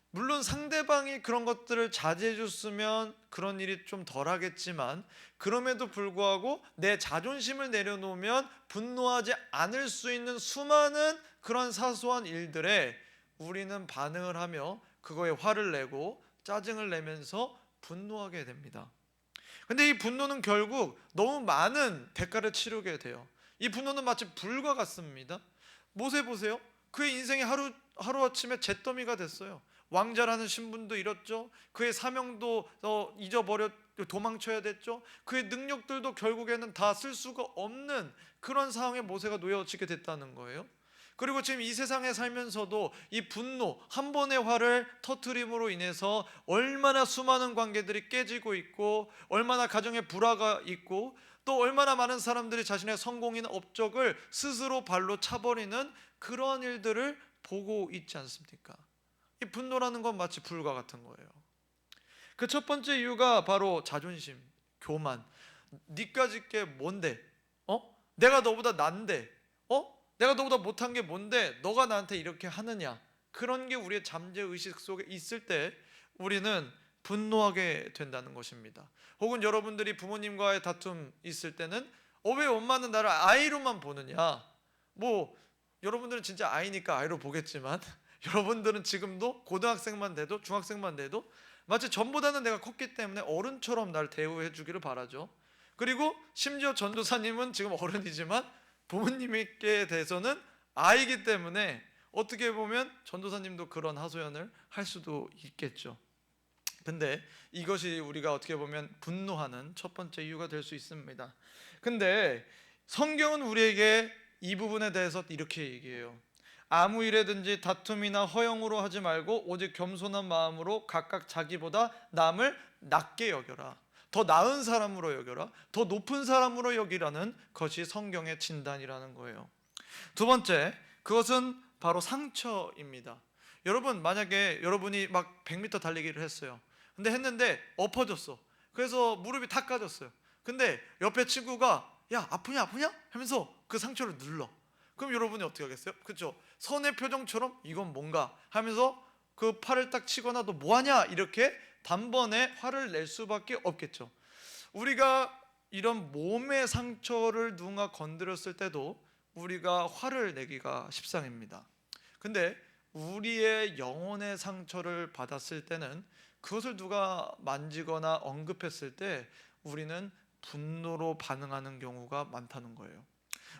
물론 상대방이 그런 것들을 자제해 줬으면 그런 일이 좀 덜 하겠지만 그럼에도 불구하고 내 자존심을 내려놓으면 분노하지 않을 수 있는 수많은 그런 사소한 일들에 우리는 반응을 하며 그거에 화를 내고 짜증을 내면서 분노하게 됩니다. 근데 이 분노는 결국 너무 많은 대가를 치르게 돼요. 이 분노는 마치 불과 같습니다. 모세 보세요. 그의 인생이 하루아침에 잿더미가 됐어요. 왕자라는 신분도 잃었죠. 그의 사명도 잊어버려 도망쳐야 됐죠. 그의 능력들도 결국에는 다 쓸 수가 없는 그런 상황에 모세가 놓여지게 됐다는 거예요. 그리고 지금 이 세상에 살면서도 이 분노, 한 번의 화를 터뜨림으로 인해서 얼마나 수많은 관계들이 깨지고 있고 얼마나 가정에 불화가 있고 또 얼마나 많은 사람들이 자신의 성공이나 업적을 스스로 발로 차버리는 그러한 일들을 보고 있지 않습니까? 이 분노라는 건 마치 불과 같은 거예요. 그 첫 번째 이유가 바로 자존심, 교만. 니까짓 게 뭔데? 내가 너보다 난데? 내가 너보다 못한 게 뭔데 너가 나한테 이렇게 하느냐? 그런 게 우리의 잠재의식 속에 있을 때 우리는 분노하게 된다는 것입니다. 혹은 여러분들이 부모님과의 다툼 있을 때는 왜 엄마는 나를 아이로만 보느냐? 여러분들은 진짜 아이니까 아이로 보겠지만 여러분들은 지금도 고등학생만 돼도 중학생만 돼도 마치 전보다는 내가 컸기 때문에 어른처럼 날 대우해 주기를 바라죠. 그리고 심지어 전도사님은 지금 어른이지만 부모님께 대해서는 아이기 때문에 어떻게 보면 전도사님도 그런 하소연을 할 수도 있겠죠. 근데 이것이 우리가 어떻게 보면 분노하는 첫 번째 이유가 될 수 있습니다. 근데 성경은 우리에게 이 부분에 대해서 이렇게 얘기해요. 아무 일에든지 다툼이나 허영으로 하지 말고 오직 겸손한 마음으로 각각 자기보다 남을 낮게 여겨라. 더 나은 사람으로 여겨라. 더 높은 사람으로 여기라는 것이 성경의 진단이라는 거예요. 두 번째, 그것은 바로 상처입니다. 여러분, 만약에 여러분이 막 100m 달리기를 했어요. 근데 했는데 엎어졌어. 그래서 무릎이 다 까졌어요. 근데 옆에 친구가 야, 아프냐 하면서 그 상처를 눌러. 그럼 여러분이 어떻게 하겠어요? 그렇죠? 선의 표정처럼 이건 뭔가 하면서 그 팔을 딱 치거나 너 뭐하냐 이렇게 단번에 화를 낼 수밖에 없겠죠. 우리가 이런 몸의 상처를 누군가 건드렸을 때도 우리가 화를 내기가 십상입니다. 근데 우리의 영혼의 상처를 받았을 때는 그것을 누가 만지거나 언급했을 때 우리는 분노로 반응하는 경우가 많다는 거예요.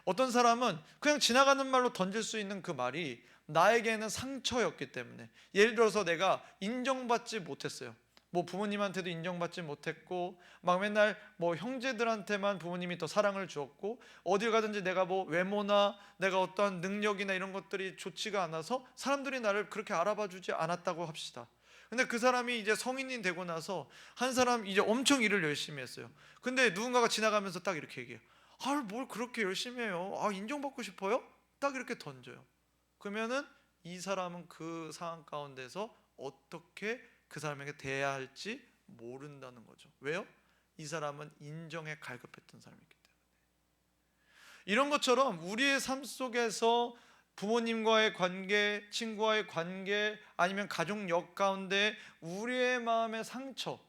어떤 사람은 그냥 지나가는 말로 던질 수 있는 그 말이 나에게는 상처였기 때문에, 예를 들어서 내가 인정받지 못했어요. 뭐 부모님한테도 인정받지 못했고, 막 맨날 뭐 형제들한테만 부모님이 더 사랑을 주었고, 어딜 가든지 내가 뭐 외모나 내가 어떠한 능력이나 이런 것들이 좋지가 않아서 사람들이 나를 그렇게 알아봐 주지 않았다고 합시다. 근데 그 사람이 이제 성인이 되고 나서 한 사람 이제 엄청 일을 열심히 했어요. 근데 누군가가 지나가면서 딱 이렇게 얘기해요. 아, 뭘 그렇게 열심히 해요? 아, 인정받고 싶어요? 딱 이렇게 던져요. 그러면은 이 사람은 그 상황 가운데서 어떻게 그 사람에게 대해야 할지 모른다는 거죠. 왜요? 이 사람은 인정에 갈급했던 사람이기 때문에. 이런 것처럼 우리의 삶 속에서 부모님과의 관계, 친구와의 관계, 아니면 가족역 가운데 우리의 마음의 상처,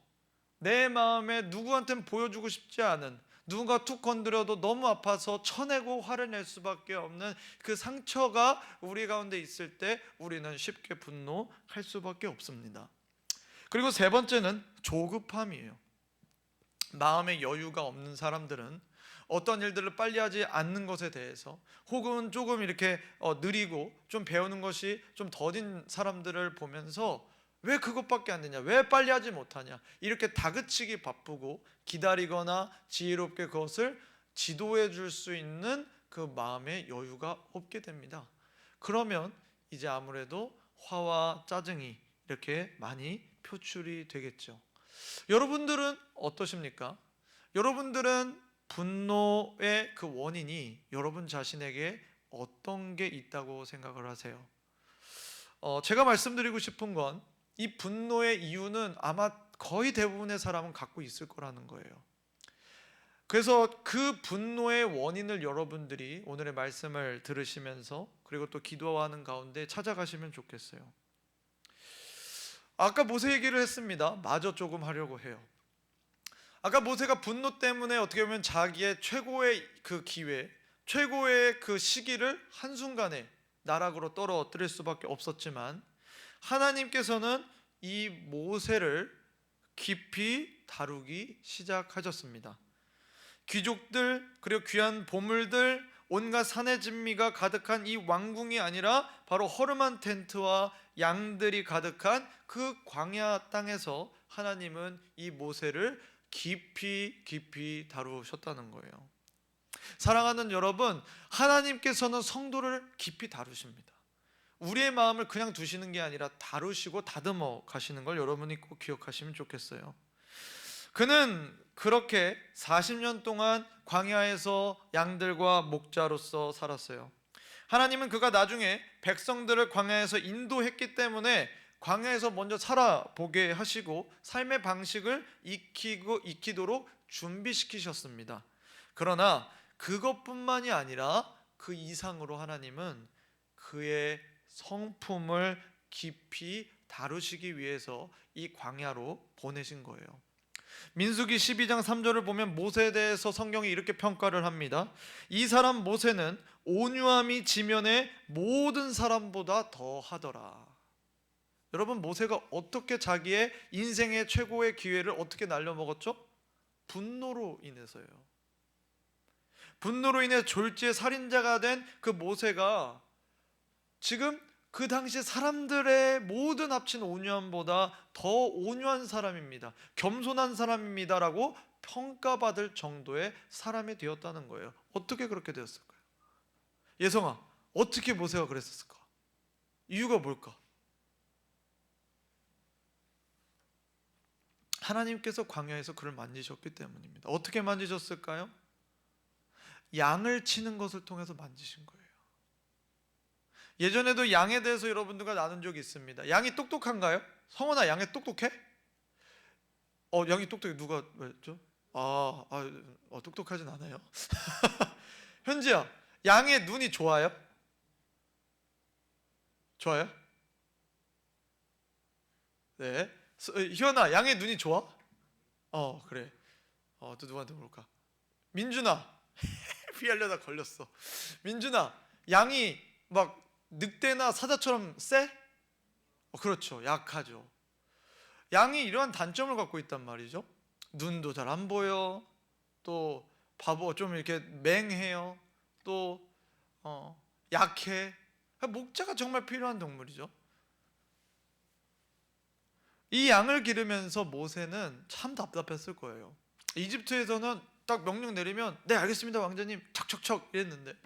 내 마음에 누구한테는 보여주고 싶지 않은, 누군가 툭 건드려도 너무 아파서 쳐내고 화를 낼 수밖에 없는 그 상처가 우리 가운데 있을 때 우리는 쉽게 분노할 수밖에 없습니다. 그리고 세 번째는 조급함이에요. 마음의 여유가 없는 사람들은 어떤 일들을 빨리 하지 않는 것에 대해서, 혹은 조금 이렇게 느리고 좀 배우는 것이 좀 더딘 사람들을 보면서 왜 그것밖에 안 되냐, 왜 빨리 하지 못하냐, 이렇게 다그치기 바쁘고 기다리거나 지혜롭게 그것을 지도해 줄 수 있는 그 마음의 여유가 없게 됩니다. 그러면 이제 아무래도 화와 짜증이 이렇게 많이 표출이 되겠죠. 여러분들은 어떠십니까? 여러분들은 분노의 그 원인이 여러분 자신에게 어떤 게 있다고 생각을 하세요? 제가 말씀드리고 싶은 건 이 분노의 이유는 아마 거의 대부분의 사람은 갖고 있을 거라는 거예요. 그래서 그 분노의 원인을 여러분들이 오늘의 말씀을 들으시면서 그리고 또 기도하는 가운데 찾아가시면 좋겠어요. 아까 모세 얘기를 했습니다. 마저 조금 하려고 해요. 아까 모세가 분노 때문에 어떻게 보면 자기의 최고의 그 기회, 최고의 그 시기를 한순간에 나락으로 떨어뜨릴 수밖에 없었지만, 하나님께서는 이 모세를 깊이 다루기 시작하셨습니다. 귀족들, 그리고 귀한 보물들, 온갖 산의 진미가 가득한 이 왕궁이 아니라 바로 허름한 텐트와 양들이 가득한 그 광야 땅에서 하나님은 이 모세를 깊이 다루셨다는 거예요. 사랑하는 여러분, 하나님께서는 성도를 깊이 다루십니다. 우리의 마음을 그냥 두시는 게 아니라 다루시고 다듬어 가시는 걸 여러분이 꼭 기억하시면 좋겠어요. 그는 그렇게 40년 동안 광야에서 양들과 목자로서 살았어요. 하나님은 그가 나중에 백성들을 광야에서 인도했기 때문에 광야에서 먼저 살아보게 하시고 삶의 방식을 익히도록 준비시키셨습니다. 그러나 그것뿐만이 아니라 그 이상으로 하나님은 그의 성품을 깊이 다루시기 위해서 이 광야로 보내신 거예요. 민수기 12장 3절을 보면 모세에 대해서 성경이 이렇게 평가를 합니다. 이 사람 모세는 온유함이 지면의 모든 사람보다 더하더라. 여러분, 모세가 어떻게 자기의 인생의 최고의 기회를 어떻게 날려먹었죠? 분노로 인해서요. 분노로 인해 졸지의 살인자가 된 그 모세가 지금 그 당시 사람들의 모든 합친 온유함보다 더 온유한 사람입니다, 겸손한 사람입니다라고 평가받을 정도의 사람이 되었다는 거예요. 어떻게 그렇게 되었을까요? 예성아, 어떻게 모세가 그랬을까? 이유가 뭘까? 하나님께서 광야에서 그를 만지셨기 때문입니다. 어떻게 만지셨을까요? 양을 치는 것을 통해서 만지신 거예요. 예전에도 양에 대해서 여러분들과 나눈 적이 있습니다. 양이 똑똑한가요? 성원아, 양이 똑똑해? 양이 똑똑해. 누가 말했죠? 똑똑하진 않아요. 현지야, 양의 눈이 좋아요? 좋아요? 네. 희연아, 양의 눈이 좋아? 그래. 또 누구한테 물어볼까? 민준아. 피하려다 걸렸어. 민준아, 양이 막 늑대나 사자처럼 세? 그렇죠. 약하죠. 양이 이러한 단점을 갖고 있단 말이죠. 눈도 잘 안 보여. 또 바보 좀 이렇게 맹해요. 또 약해. 목자가 정말 필요한 동물이죠. 이 양을 기르면서 모세는 참 답답했을 거예요. 이집트에서는 딱 명령 내리면 네 알겠습니다 왕자님 척척척 이랬는데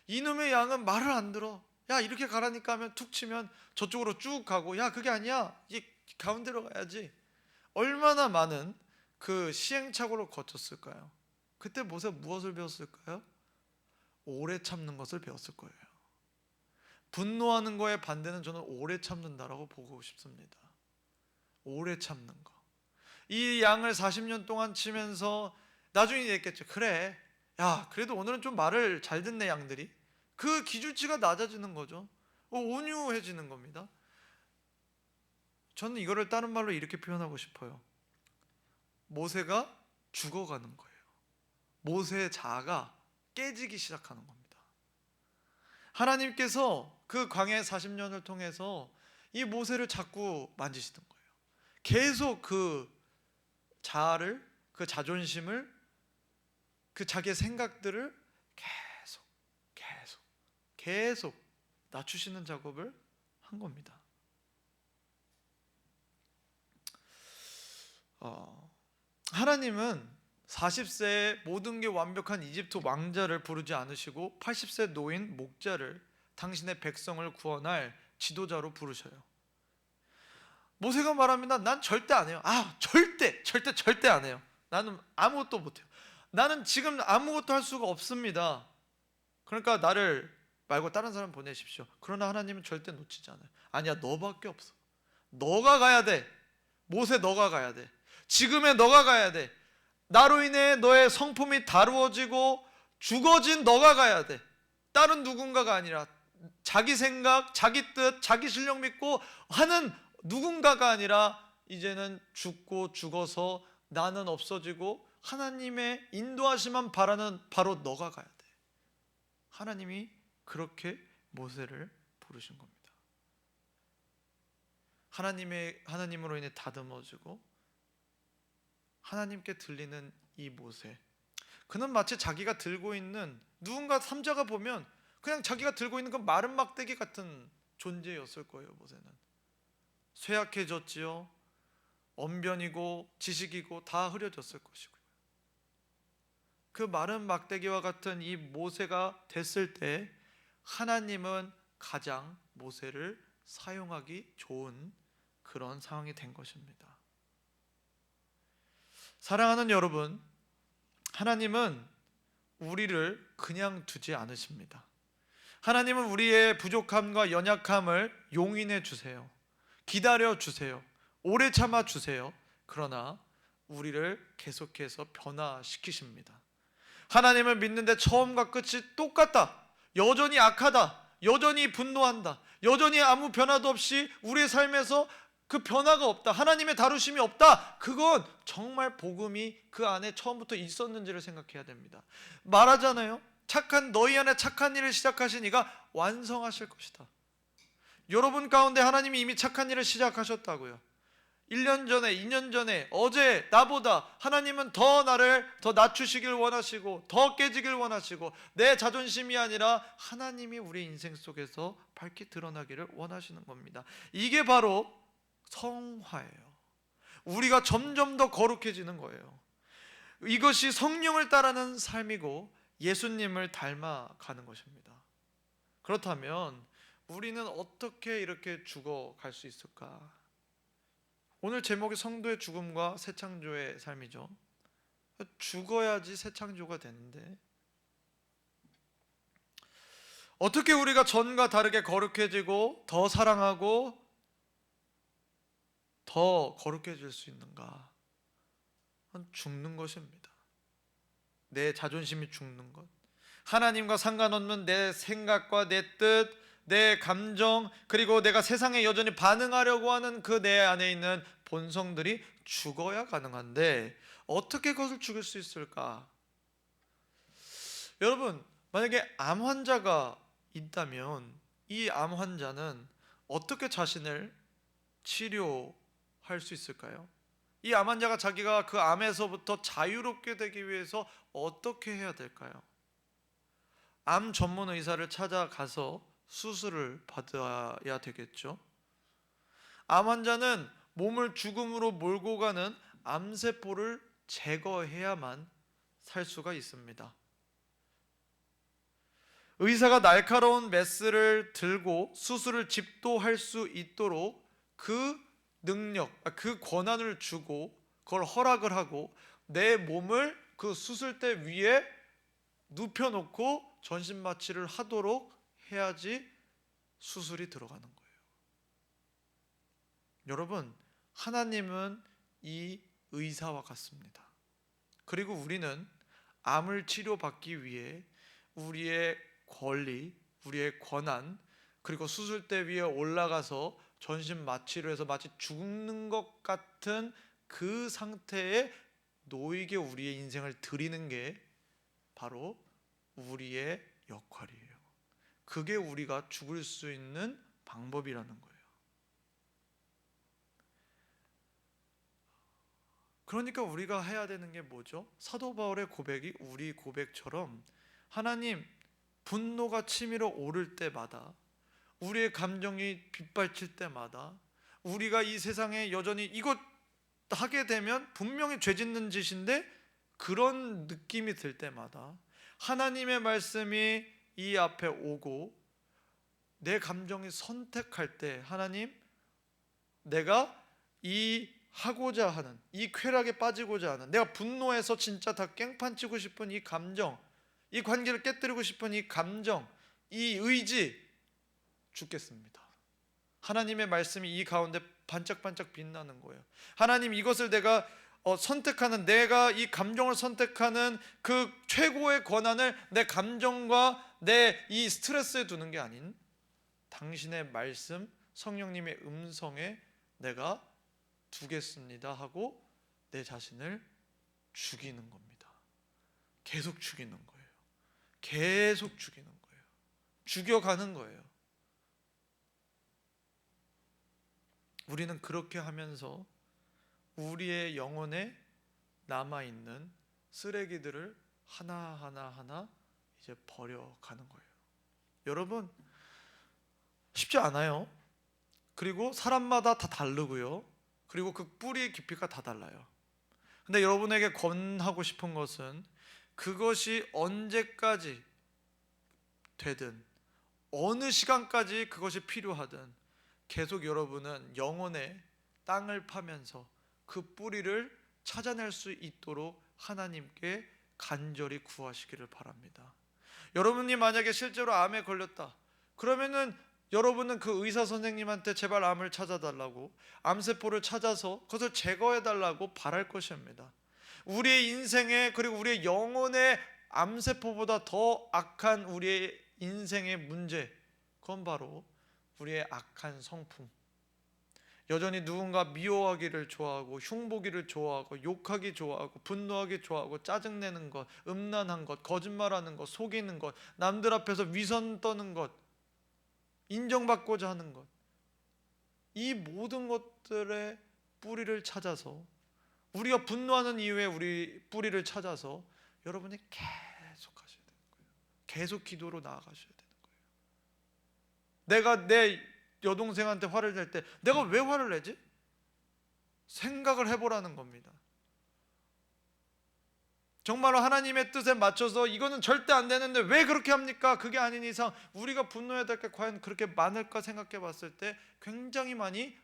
이놈의 양은 말을 안 들어. 야 이렇게 가라니까 하면 툭 치면 저쪽으로 쭉 가고 야 그게 아니야 이 가운데로 가야지. 얼마나 많은 그 시행착오를 거쳤을까요? 그때 모세 무엇을 배웠을까요? 오래 참는 것을 배웠을 거예요. 분노하는 거에 반대는 저는 오래 참는다라고 보고 싶습니다. 오래 참는 거. 이 양을 40년 동안 치면서 나중에 얘기했겠죠. 그래, 야 그래도 오늘은 좀 말을 잘 듣네 양들이. 그 기준치가 낮아지는 거죠. 온유해지는 겁니다. 저는 이거를 다른 말로 이렇게 표현하고 싶어요. 모세가 죽어가는 거예요. 모세의 자아가 깨지기 시작하는 겁니다. 하나님께서 그 광야 40년을 통해서 이 모세를 자꾸 만지시던 거예요. 계속 그 자아를, 그 자존심을, 그 자기의 생각들을 계속 낮추시는 작업을 한 겁니다. 하나님은 40세에 모든 게 완벽한 이집트 왕자를 부르지 않으시고 80세 노인 목자를 당신의 백성을 구원할 지도자로 부르셔요. 모세가 말합니다. 난 절대 안 해요. 절대 안 해요. 나는 아무것도 못 해요. 나는 지금 아무것도 할 수가 없습니다. 그러니까 나를 말고 다른 사람 보내십시오. 그러나 하나님은 절대 놓치지 않아요. 아니야, 너밖에 없어. 너가 가야 돼. 모세 너가 가야 돼. 지금의 너가 가야 돼. 나로 인해 너의 성품이 다루어지고 죽어진 너가 가야 돼. 다른 누군가가 아니라 자기 생각, 자기 뜻, 자기 실력 믿고 하는 누군가가 아니라 이제는 죽고 죽어서 나는 없어지고 하나님의 인도하심만 바라는 바로 너가 가야 돼. 하나님이 그렇게 모세를 부르신 겁니다. 하나님으로 인해 다듬어지고 하나님께 들리는 이 모세, 그는 마치 자기가 들고 있는 누군가 삼자가 보면 그냥 자기가 들고 있는 그 마른 막대기 같은 존재였을 거예요. 모세는 쇠약해졌지요. 언변이고 지식이고 다 흐려졌을 것이고요. 그 마른 막대기와 같은 이 모세가 됐을 때 하나님은 가장 모세를 사용하기 좋은 그런 상황이 된 것입니다. 사랑하는 여러분, 하나님은 우리를 그냥 두지 않으십니다. 하나님은 우리의 부족함과 연약함을 용인해 주세요. 기다려 주세요. 오래 참아 주세요. 그러나 우리를 계속해서 변화시키십니다. 하나님을 믿는데 처음과 끝이 똑같다. 여전히 악하다. 여전히 분노한다. 여전히 아무 변화도 없이 우리의 삶에서 그 변화가 없다. 하나님의 다루심이 없다. 그건 정말 복음이 그 안에 처음부터 있었는지를 생각해야 됩니다. 말하잖아요. 너희 안에 착한 일을 시작하신 이가 완성하실 것이다. 여러분 가운데 하나님이 이미 착한 일을 시작하셨다고요. 1년 전에, 2년 전에, 어제 나보다 하나님은 나를 더 낮추시길 원하시고 더 깨지길 원하시고 내 자존심이 아니라 하나님이 우리 인생 속에서 밝게 드러나기를 원하시는 겁니다. 이게 바로 성화예요. 우리가 점점 더 거룩해지는 거예요. 이것이 성령을 따르는 삶이고 예수님을 닮아가는 것입니다. 그렇다면 우리는 어떻게 이렇게 죽어갈 수 있을까? 오늘 제목이 성도의 죽음과 새 창조의 삶이죠. 죽어야지 새 창조가 되는데 어떻게 우리가 전과 다르게 거룩해지고 더 사랑하고 더 거룩해질 수 있는가? 죽는 것입니다. 내 자존심이 죽는 것, 하나님과 상관없는 내 생각과 내 뜻, 내 감정, 그리고 내가 세상에 여전히 반응하려고 하는 그 내 안에 있는 본성들이 죽어야 가능한데 어떻게 그것을 죽일 수 있을까? 여러분, 만약에 암 환자가 있다면 이 암 환자는 어떻게 자신을 치료할 수 있을까요? 이 암 환자가 자기가 그 암에서부터 자유롭게 되기 위해서 어떻게 해야 될까요? 암 전문 의사를 찾아가서 수술을 받아야 되겠죠. 암 환자는 몸을 죽음으로 몰고 가는 암세포를 제거해야만 살 수가 있습니다. 의사가 날카로운 메스를 들고 수술을 집도할 수 있도록 그 능력, 그 권한을 주고 그걸 허락을 하고 내 몸을 그 수술대 위에 눕혀놓고 전신마취를 하도록 해야지 수술이 들어가는 거예요. 여러분, 하나님은 이 의사와 같습니다. 그리고 우리는 암을 치료받기 위해 우리의 권리, 우리의 권한, 그리고 수술대 위에 올라가서 전신 마취를 해서 마치 죽는 것 같은 그 상태에 놓이게 우리의 인생을 드리는 게 바로 우리의 역할이에요. 그게 우리가 죽을 수 있는 방법이라는 거예요. 그러니까 우리가 해야 되는 게 뭐죠? 사도 바울의 고백이 우리 고백처럼 하나님, 분노가 치밀어 오를 때마다, 우리의 감정이 빗발칠 때마다, 우리가 이 세상에 여전히 이것 하게 되면 분명히 죄 짓는 짓인데 그런 느낌이 들 때마다 하나님의 말씀이 이 앞에 오고 내 감정이 선택할 때, 하나님, 내가 이 하고자 하는, 이 쾌락에 빠지고자 하는, 내가 분노해서 진짜 다 깽판치고 싶은 이 감정, 이 관계를 깨뜨리고 싶은 이 감정, 이 의지 죽겠습니다. 하나님의 말씀이 이 가운데 반짝반짝 빛나는 거예요. 하나님, 이것을 내가 선택하는, 내가 이 감정을 선택하는 그 최고의 권한을 내 감정과 내 이 스트레스에 두는 게 아닌 당신의 말씀, 성령님의 음성에 내가 두겠습니다 하고 내 자신을 죽이는 겁니다. 계속 죽이는 거예요. 계속 죽이는 거예요. 죽여가는 거예요. 우리는 그렇게 하면서 우리의 영혼에 남아있는 쓰레기들을 하나하나 이제 버려가는 거예요. 여러분, 쉽지 않아요. 그리고 사람마다 다 다르고요. 그리고 그 뿌리의 깊이가 다 달라요. 근데 여러분에게 권하고 싶은 것은 그것이 언제까지 되든 어느 시간까지 그것이 필요하든 계속 여러분은 영혼의 땅을 파면서 그 뿌리를 찾아낼 수 있도록 하나님께 간절히 구하시기를 바랍니다. 여러분이 만약에 실제로 암에 걸렸다 그러면은 여러분은 그 의사 선생님한테 제발 암을 찾아달라고, 암세포를 찾아서 그것을 제거해달라고 바랄 것입니다. 우리의 인생에, 그리고 우리의 영혼의 암세포보다 더 악한 우리의 인생의 문제, 그건 바로 우리의 악한 성품. 여전히 누군가 미워하기를 좋아하고, 흉보기를 좋아하고, 욕하기 좋아하고, 분노하기 좋아하고, 짜증내는 것, 음란한 것, 거짓말하는 것, 속이는 것, 남들 앞에서 위선 떠는 것, 인정받고자 하는 것, 이 모든 것들의 뿌리를 찾아서, 우리가 분노하는 이유에 우리 뿌리를 찾아서 여러분이 계속 하셔야 되는 거예요. 계속 기도로 나아가셔야 되는 거예요. 내가 내 여동생한테 화를 낼 때 내가 왜 화를 내지? 생각을 해보라는 겁니다. 정말로 하나님의 뜻에 맞춰서 이거는 절대 안 되는데 왜 그렇게 합니까? 그게 아닌 이상 우리가 분노해야 될 게 과연 그렇게 많을까 생각해 봤을 때 굉장히 많이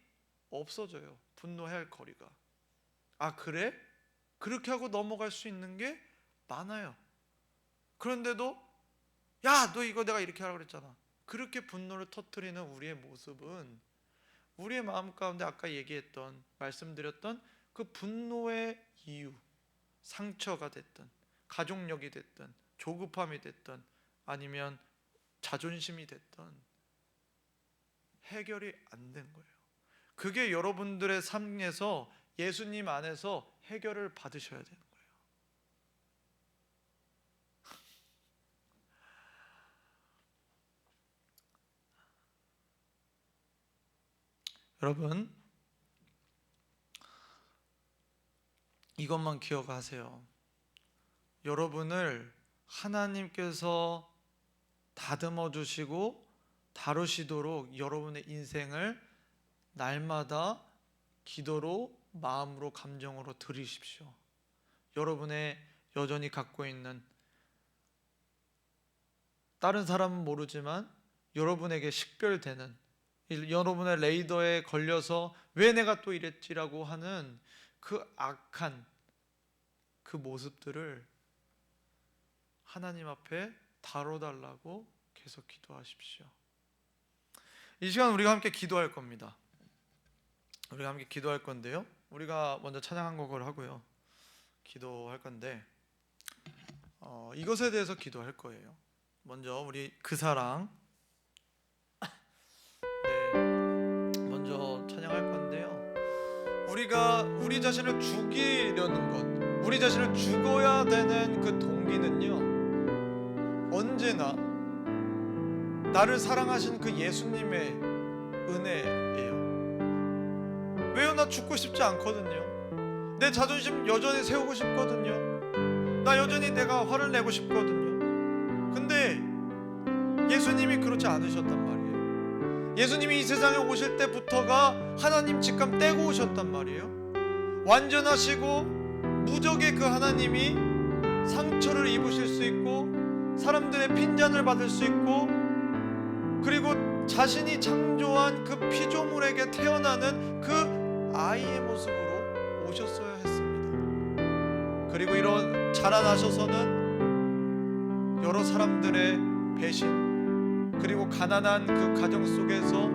없어져요. 분노해야 할 거리가. 아, 그래? 그렇게 하고 넘어갈 수 있는 게 많아요. 그런데도 야, 너 이거 내가 이렇게 하라고 그랬잖아. 그렇게 분노를 터뜨리는 우리의 모습은 우리의 마음 가운데 아까 얘기했던, 말씀드렸던 그 분노의 이유, 상처가 됐든 가족력이 됐든 조급함이 됐든 아니면 자존심이 됐든 해결이 안 된 거예요. 그게 여러분들의 삶에서 예수님 안에서 해결을 받으셔야 되는 거예요. 여러분, 이것만 기억하세요. 여러분을 하나님께서 다듬어 주시고 다루시도록 여러분의 인생을 날마다 기도로, 마음으로, 감정으로 드리십시오. 여러분의 여전히 갖고 있는, 다른 사람은 모르지만 여러분에게 식별되는, 여러분의 레이더에 걸려서 왜 내가 또 이랬지라고 하는 그 악한 그 모습들을 하나님 앞에 다뤄달라고 계속 기도하십시오. 이 시간 우리가 함께 기도할 겁니다. 우리가 함께 기도할 건데요, 우리가 먼저 찬양 한 곡을 하고요 기도할 건데, 이것에 대해서 기도할 거예요. 먼저 우리 그 사랑, 먼저 찬양할 건데요, 우리가 우리 자신을 죽이려는 것, 우리 자신을 죽어야 되는 그 동기는요, 언제나 나를 사랑하신 그 예수님의 은혜예요. 왜요? 나 죽고 싶지 않거든요. 내 자존심 여전히 세우고 싶거든요. 나 여전히 내가 화를 내고 싶거든요. 근데 예수님이 그렇지 않으셨단 말이에요. 예수님이 이 세상에 오실 때부터가 하나님 직감 떼고 오셨단 말이에요. 완전하시고 무적의 그 하나님이 상처를 입으실 수 있고 사람들의 핀잔을 받을 수 있고, 그리고 자신이 창조한 그 피조물에게 태어나는 그 아이의 모습으로 오셨어야 했습니다. 그리고 이런 자라나셔서는 여러 사람들의 배신, 그리고 가난한 그 가정 속에서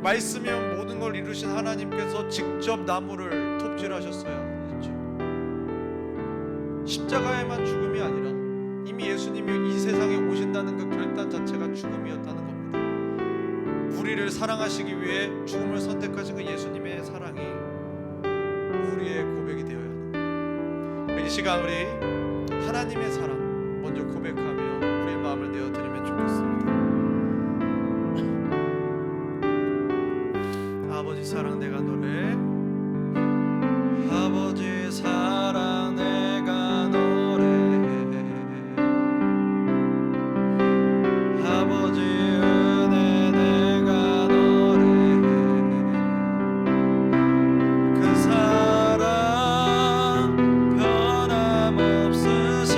말씀이면 모든 걸 이루신 하나님께서 직접 나무를 톱질하셨어야 했죠. 십자가에만 죽음이 아니라 이미 예수님이 이 세상에 오신다는 그 결단 자체가 죽음이었다는 겁니다. 우리를 사랑하시기 위해 죽음을 선택하신 그 예수님의 사랑이 우리의 고백이 되어야 하는 거예요. 이 시간 우리 하나님의 사랑 먼저 고백하며 우리의 마음을 내어드리면 좋겠습니다. 아버지 사랑 내가 노래, 아버지 사랑 내가 노래, 아버지 은혜 내가 노래, 그 사랑 변함없으신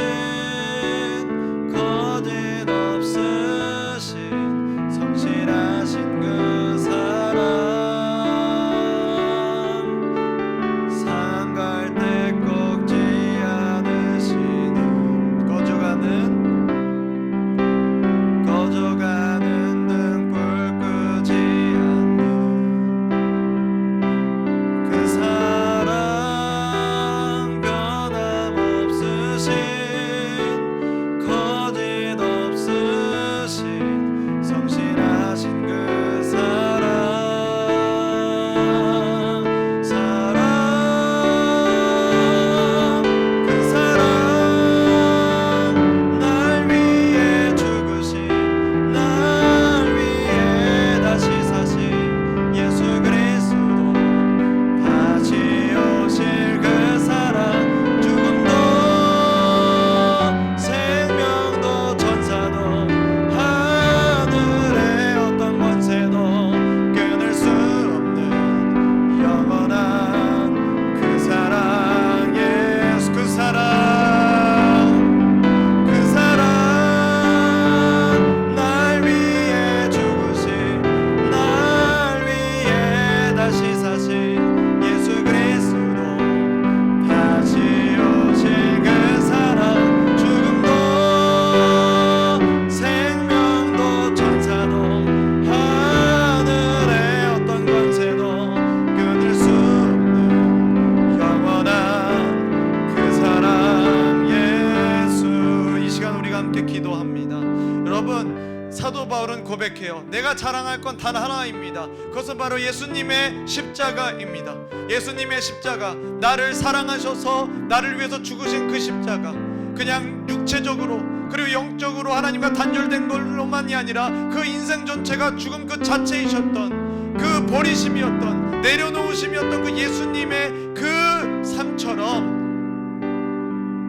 고백해요. 내가 자랑할 건 단 하나입니다. 그것은 바로 예수님의 십자가입니다. 예수님의 십자가, 나를 사랑하셔서 나를 위해서 죽으신 그 십자가, 그냥 육체적으로 그리고 영적으로 하나님과 단절된 걸로만이 아니라 그 인생 전체가 죽음 그 자체이셨던, 그 버리심이었던, 내려놓으심이었던 그 예수님의 그 삶처럼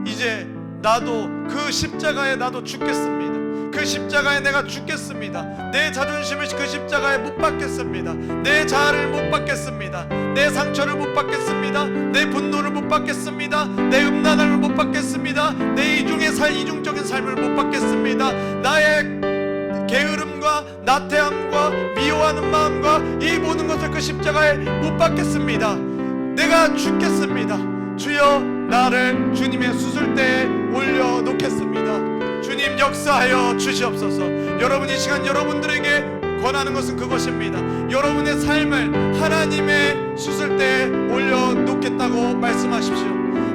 이제 나도 그 십자가에 나도 죽겠습니다. 그 십자가에 내가 죽겠습니다. 내 자존심을 그 십자가에 못 박겠습니다. 내 자아를 못 박겠습니다. 내 상처를 못 박겠습니다. 내 분노를 못 박겠습니다. 내 음란함을 못 박겠습니다. 내 이중적인 삶을 못 박겠습니다. 나의 게으름과 나태함과 미워하는 마음과 이 모든 것을 그 십자가에 못 박겠습니다. 내가 죽겠습니다. 주여, 나를 주님의 수술대에 올려놓겠습니다. 주님, 역사하여 주시옵소서. 여러분, 이 시간 여러분들에게 권하는 것은 그것입니다. 여러분의 삶을 하나님의 수술대에 올려놓겠다고 말씀하십시오.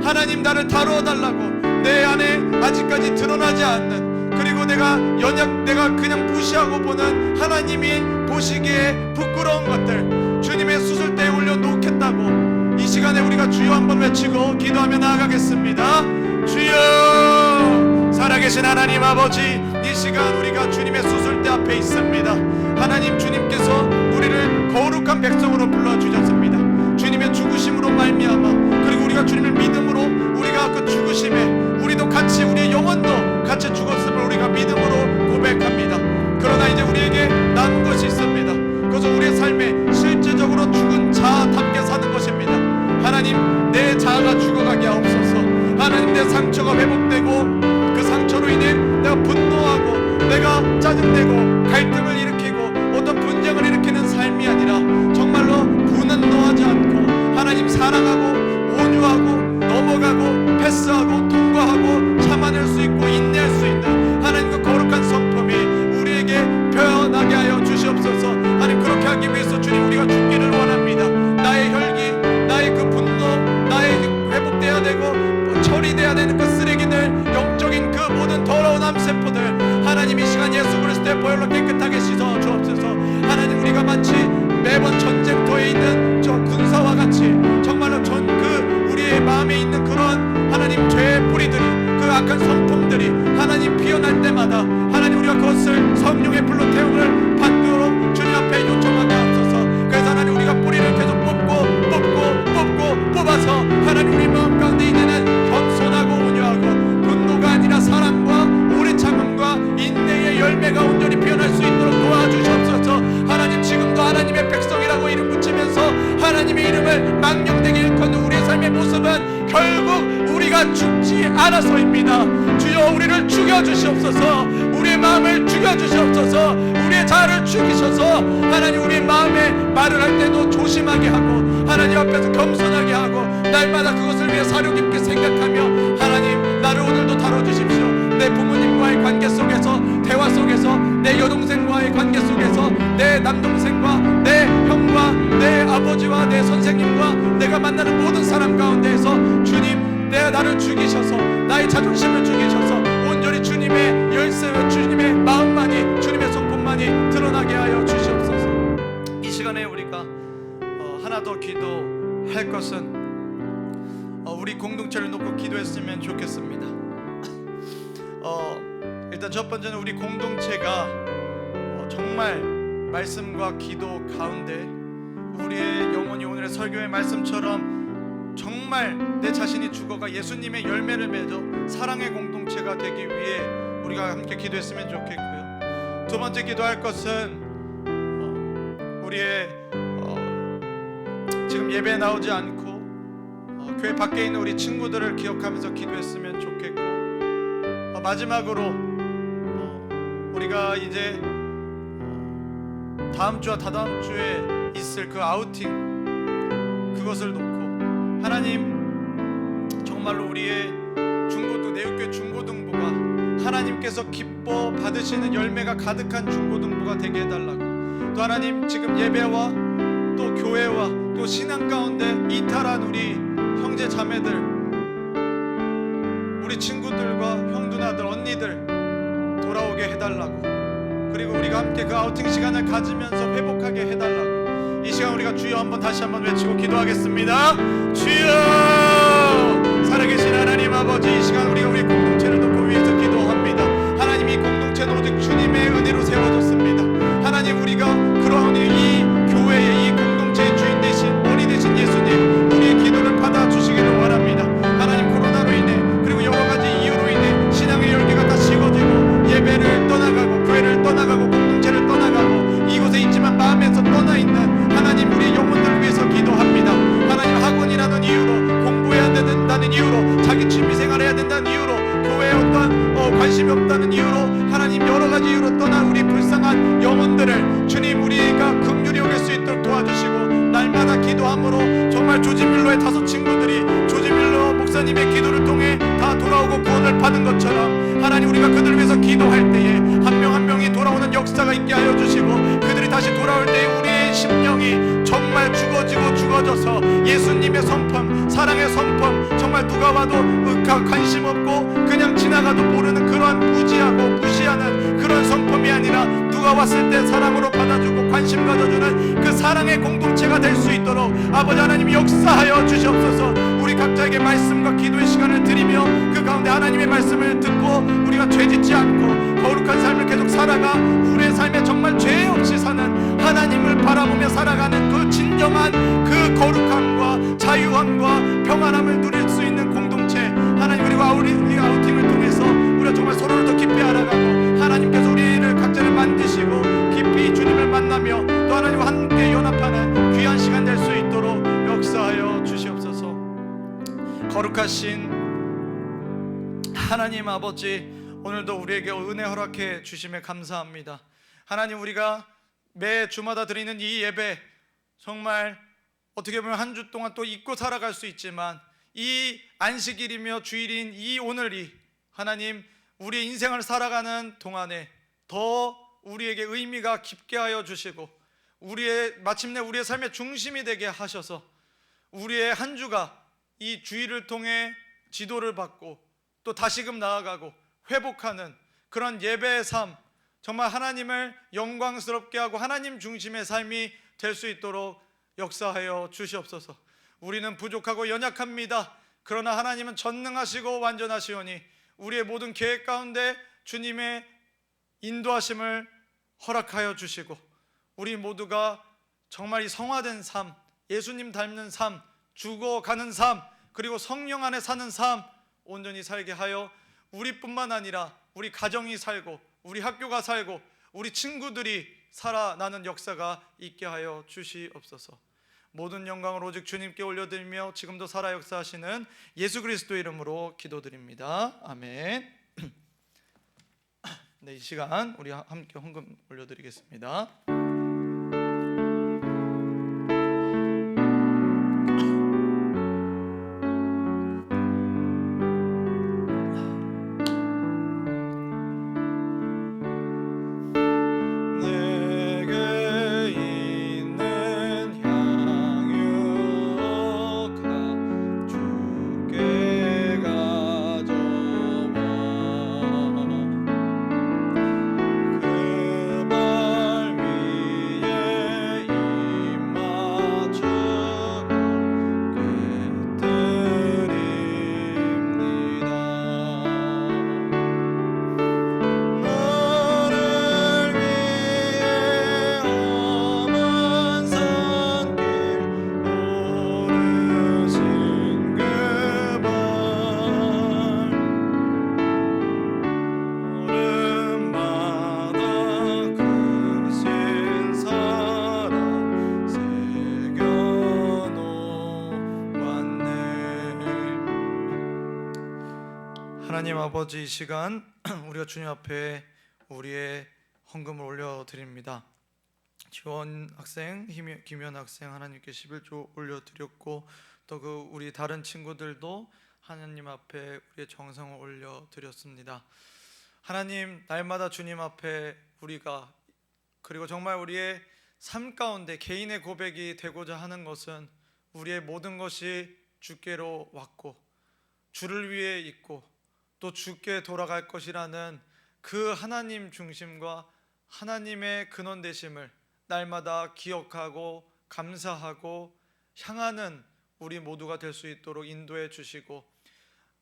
하나님, 나를 다루어 달라고, 내 안에 아직까지 드러나지 않는, 그리고 내가 그냥 무시하고 보는 하나님이 보시기에 부끄러운 것들 주님의 수술대에 올려놓겠다고 이 시간에 우리가 주여 한번 외치고 기도하며 나아가겠습니다. 주여, 살아계신 하나님 아버지, 이 시간 우리가 주님의 수술대 앞에 있습니다. 하나님, 주님께서 우리를 거룩한 백성으로 불러주셨습니다. 주님의 죽으심으로 말미암아, 그리고 우리가 주님을 믿음으로 우리가 그 죽으심에 우리도 같이, 우리의 영혼도 같이 죽었음을 우리가 믿음으로 고백합니다. 그러나 이제 우리에게 남은 것이 있습니다. 그것은 우리의 삶에 실제적으로 죽은 자아답게 사는 것입니다. 하나님, 내 자아가 죽어가게 하옵소서. 하나님, 내 상처가 회복되고 그 상처로 인해 내가 분노하고 내가 짜증내고 갈등을 일으키고 어떤 분쟁을 일으키는 삶이 아니라 정말로 분노하지 않고 하나님 사랑하고 온유하고 넘어가고 패스하고 통과하고 참아낼 수 있고 인내할 수 있는 하나님 그 거룩한 성품이 우리에게 표현하게 하여 주시옵소서. 하나님, 그렇게 하기 위해서 주님, 우리가 죽기를 원합니다. 나의 혈기, 나의 그 분노, 나의 회복돼야 되고 처리돼야 되는 그 쓰레기들, 영적인 그 모든 더러운 암세포들 하나님 이 시간 예수 그리스도의 보혈로 깨끗하게 씻어 주옵소서. 하나님, 우리가 마치 매번 전쟁터에 있는 저 군사와 같이 정말로 그 우리의 마음에 있는 그런 하나님 죄의 뿌리들이, 그 악한 성품들이 하나님 피어날 때마다 하나님 우리가 그것을 성령의 불로 태움을 받도록 주님 앞에 요청하게 하옵소서. 그래서 하나님, 우리가 뿌리를 계속 뽑아서 하나님 우리 마음 가운데 있는 겸손하고 온유하고 분노가 아니라 사랑과 오래 참음과 인내의 열매가 온전히 피어날 수 있도록 도와주시옵소서. 하나님, 지금도 하나님의 백성이라고 이름 붙이면서 하나님의 이름을 망령되게 일컫는 우리의 삶의 모습은 결국 우리가 죽지 않아서입니다. 주여, 우리를 죽여주시옵소서. 우리의 마음을 죽여주시옵소서. 우리의 자아를 죽이셔서 하나님 우리의 마음에 말을 할 때도 조심하게 하고 하나님 앞에서 겸손하게 하고 날마다 그것을 위해 사려 깊게 생각하며 하나님, 나를 오늘도 다뤄주십시오. 내 부모님과의 관계 속에서, 대화 속에서, 내 여동생과의 관계 속에서, 내 남동생과 내 형과 내 아버지와 내 선생님과 내가 만나는 모든 사람 가운데에서 주님, 나를 죽이셔서 나의 자존심을 죽이셔서 온전히 주님의 열쇠와 주님의 마음만이, 주님의 성품만이 드러나게 하여 주시옵소서. 이 시간에 우리가 하나 더 기도할 것은 우리 공동체를 놓고 기도했으면 좋겠습니다. 일단 첫 번째는 우리 공동체가 정말 말씀과 기도 가운데 우리의 영혼이 오늘의 설교의 말씀처럼 정말 내 자신이 죽어가 예수님의 열매를 맺어 사랑의 공동체가 되기 위해 우리가 함께 기도했으면 좋겠고요. 두 번째 기도할 것은 우리의 지금 예배에 나오지 않고 교회 밖에 있는 우리 친구들을 기억하면서 기도했으면 좋겠고, 마지막으로 우리가 이제 다음 주와 다다음 주에 있을 그 아우팅, 그것을 놓고 하나님, 정말로 우리의 내육교회 중고등부가 하나님께서 기뻐 받으시는 열매가 가득한 중고등부가 되게 해달라고, 또 하나님, 지금 예배와 또 교회와 또 신앙 가운데 이탈한 우리 형제 자매들, 우리 친구들과 형 누나들 언니들 돌아오게 해달라고, 그리고 우리가 함께 그 아우팅 시간을 가지면서 회복하게 해달라고 이 시간 우리가 주여 한번 다시 한번 외치고 기도하겠습니다. 주여, 살아계신 하나님 아버지, 이 시간 우리가 우리 공동체를 돕고 위해서 기도합니다. 하나님, 이 공동체는 오직 주님의 은혜로 세워졌습니다. 하나님, 우리가 그러한 이 교회의 이 공동체의 주인 되신 머리 되신 예수님, 우리의 기도를 받아주시기를 원합니다. 하나님, 코로나로 인해 그리고 여러 가지 이유로 인해 신앙의 열기가 다 식어지고 예배를 떠나가고 교회를 떠나가고 공동체를 떠나가고 이곳에 있지만 마음에서 떠나 있는 하나님, 우리의 영혼들을 위해서 기도합니다. 하나님, 학원이라는 이유로 공부해야 된다는 이유로 자기 취미생활 해야 된다는 이유로 교회에 어떤 관심이 없다는 이유로 하나님 여러 가지 이유로 떠난 우리 불쌍한 영혼들을 주님 우리가 긍휼히 여길 수 있도록 도와주시고 날마다 기도함으로 정말 조지밀로의 5 친구들이 조지밀로 목사님의 기도를 통해 다 돌아오고 구원을 받은 것처럼 하나님, 우리가 그들을 위해서 기도할 때에 한 명 한 명이 돌아오는 역사가 있게 하여 주시고 그들이 다시 돌아올 때에 우리의 심령이 정말 죽어져서 예수님의 성품, 사랑의 성품, 정말 누가 와도 관심 없고 그냥 지나가도 모르는 그런 무지하고 무시하는 그런 성품이 아니라 누가 왔을 때 사랑으로 받아주고 관심 가져주는 그 사랑의 공동체가 될 수 있도록 아버지 하나님 역사하여 주시옵소서. 우리 각자에게 말씀과 기도의 시간을 드리며 그 가운데 하나님의 말씀을 듣고 우리가 죄짓지 않고 거룩한 삶을 계속 살아가 우리의 삶에 정말 죄 없이 사는 하나님을 바라보며 살아가는 그 진정한 그 거룩함과 자유함과 평안함을 누릴 수 있는 공동체, 하나님, 그리고 우리 아우팅을 통해서 우리가 정말 서로를 더 깊이 알아가고 하나님께서 우리를 각자를 만드시고 깊이 주님을 만나며 또 하나님과 함께 연합하는 귀한 시간 될 수 있도록 역사하여 주시옵소서. 거룩하신 하나님 아버지, 오늘도 우리에게 은혜 허락해 주심에 감사합니다. 하나님, 우리가 매 주마다 드리는 이 예배 정말 어떻게 보면 한 주 동안 또 잊고 살아갈 수 있지만 이 안식일이며 주일인 이 오늘이 하나님 우리의 인생을 살아가는 동안에 더 우리에게 의미가 깊게 하여 주시고 마침내 우리의 삶의 중심이 되게 하셔서 우리의 한 주가 이 주일을 통해 지도를 받고 또 다시금 나아가고 회복하는 그런 예배의 삶, 정말 하나님을 영광스럽게 하고 하나님 중심의 삶이 될 수 있도록 역사하여 주시옵소서. 우리는 부족하고 연약합니다. 그러나 하나님은 전능하시고 완전하시오니 우리의 모든 계획 가운데 주님의 인도하심을 허락하여 주시고 우리 모두가 정말 이 성화된 삶, 예수님 닮는 삶, 죽어가는 삶, 그리고 성령 안에 사는 삶 온전히 살게 하여 우리뿐만 아니라 우리 가정이 살고 우리 학교가 살고 우리 친구들이 살아나는 역사가 있게 하여 주시옵소서. 모든 영광을 오직 주님께 올려드리며 지금도 살아 역사하시는 예수 그리스도 이름으로 기도드립니다. 아멘. 네, 이 시간 우리 함께 헌금 올려드리겠습니다. 하나님 아버지, 이 시간 우리가 주님 앞에 우리의 헌금을 올려드립니다. 지원 학생, 김현 학생 하나님께 11조 올려드렸고 또 그 우리 다른 친구들도 하나님 앞에 우리의 정성을 올려드렸습니다. 하나님, 날마다 주님 앞에 우리가 그리고 정말 우리의 삶 가운데 개인의 고백이 되고자 하는 것은 우리의 모든 것이 주께로 왔고 주를 위해 있고 또 주께 돌아갈 것이라는 그 하나님 중심과 하나님의 근원 되심을 날마다 기억하고 감사하고 향하는 우리 모두가 될 수 있도록 인도해 주시고,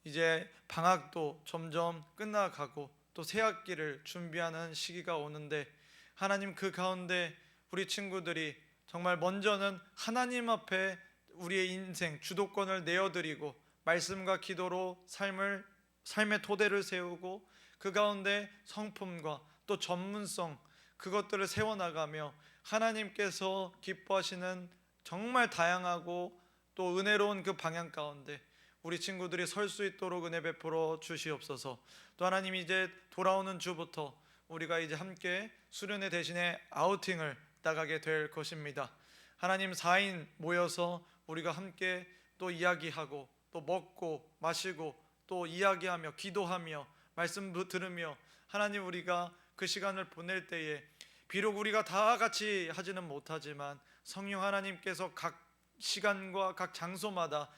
이제 방학도 점점 끝나가고 또 새학기를 준비하는 시기가 오는데, 하나님 그 가운데 우리 친구들이 정말 먼저는 하나님 앞에 우리의 인생 주도권을 내어드리고 말씀과 기도로 삶의 토대를 세우고, 그 가운데 성품과 또 전문성, 그것들을 세워나가며 하나님께서 기뻐하시는 정말 다양하고 또 은혜로운 그 방향 가운데 우리 친구들이 설 수 있도록 은혜 베풀어 주시옵소서. 또 하나님, 이제 돌아오는 주부터 우리가 이제 함께 수련회 대신에 아우팅을 나가게 될 것입니다. 하나님, 4인 모여서 우리가 함께 또 이야기하고 또 먹고 마시고 또 이야기하며 기도하며 말씀 들으며, 하나님 우리가 그 시간을 보낼 때에 비록 우리가 다 같이 하지는 못하지만 성령 하나님께서 각 시간과 각 장소마다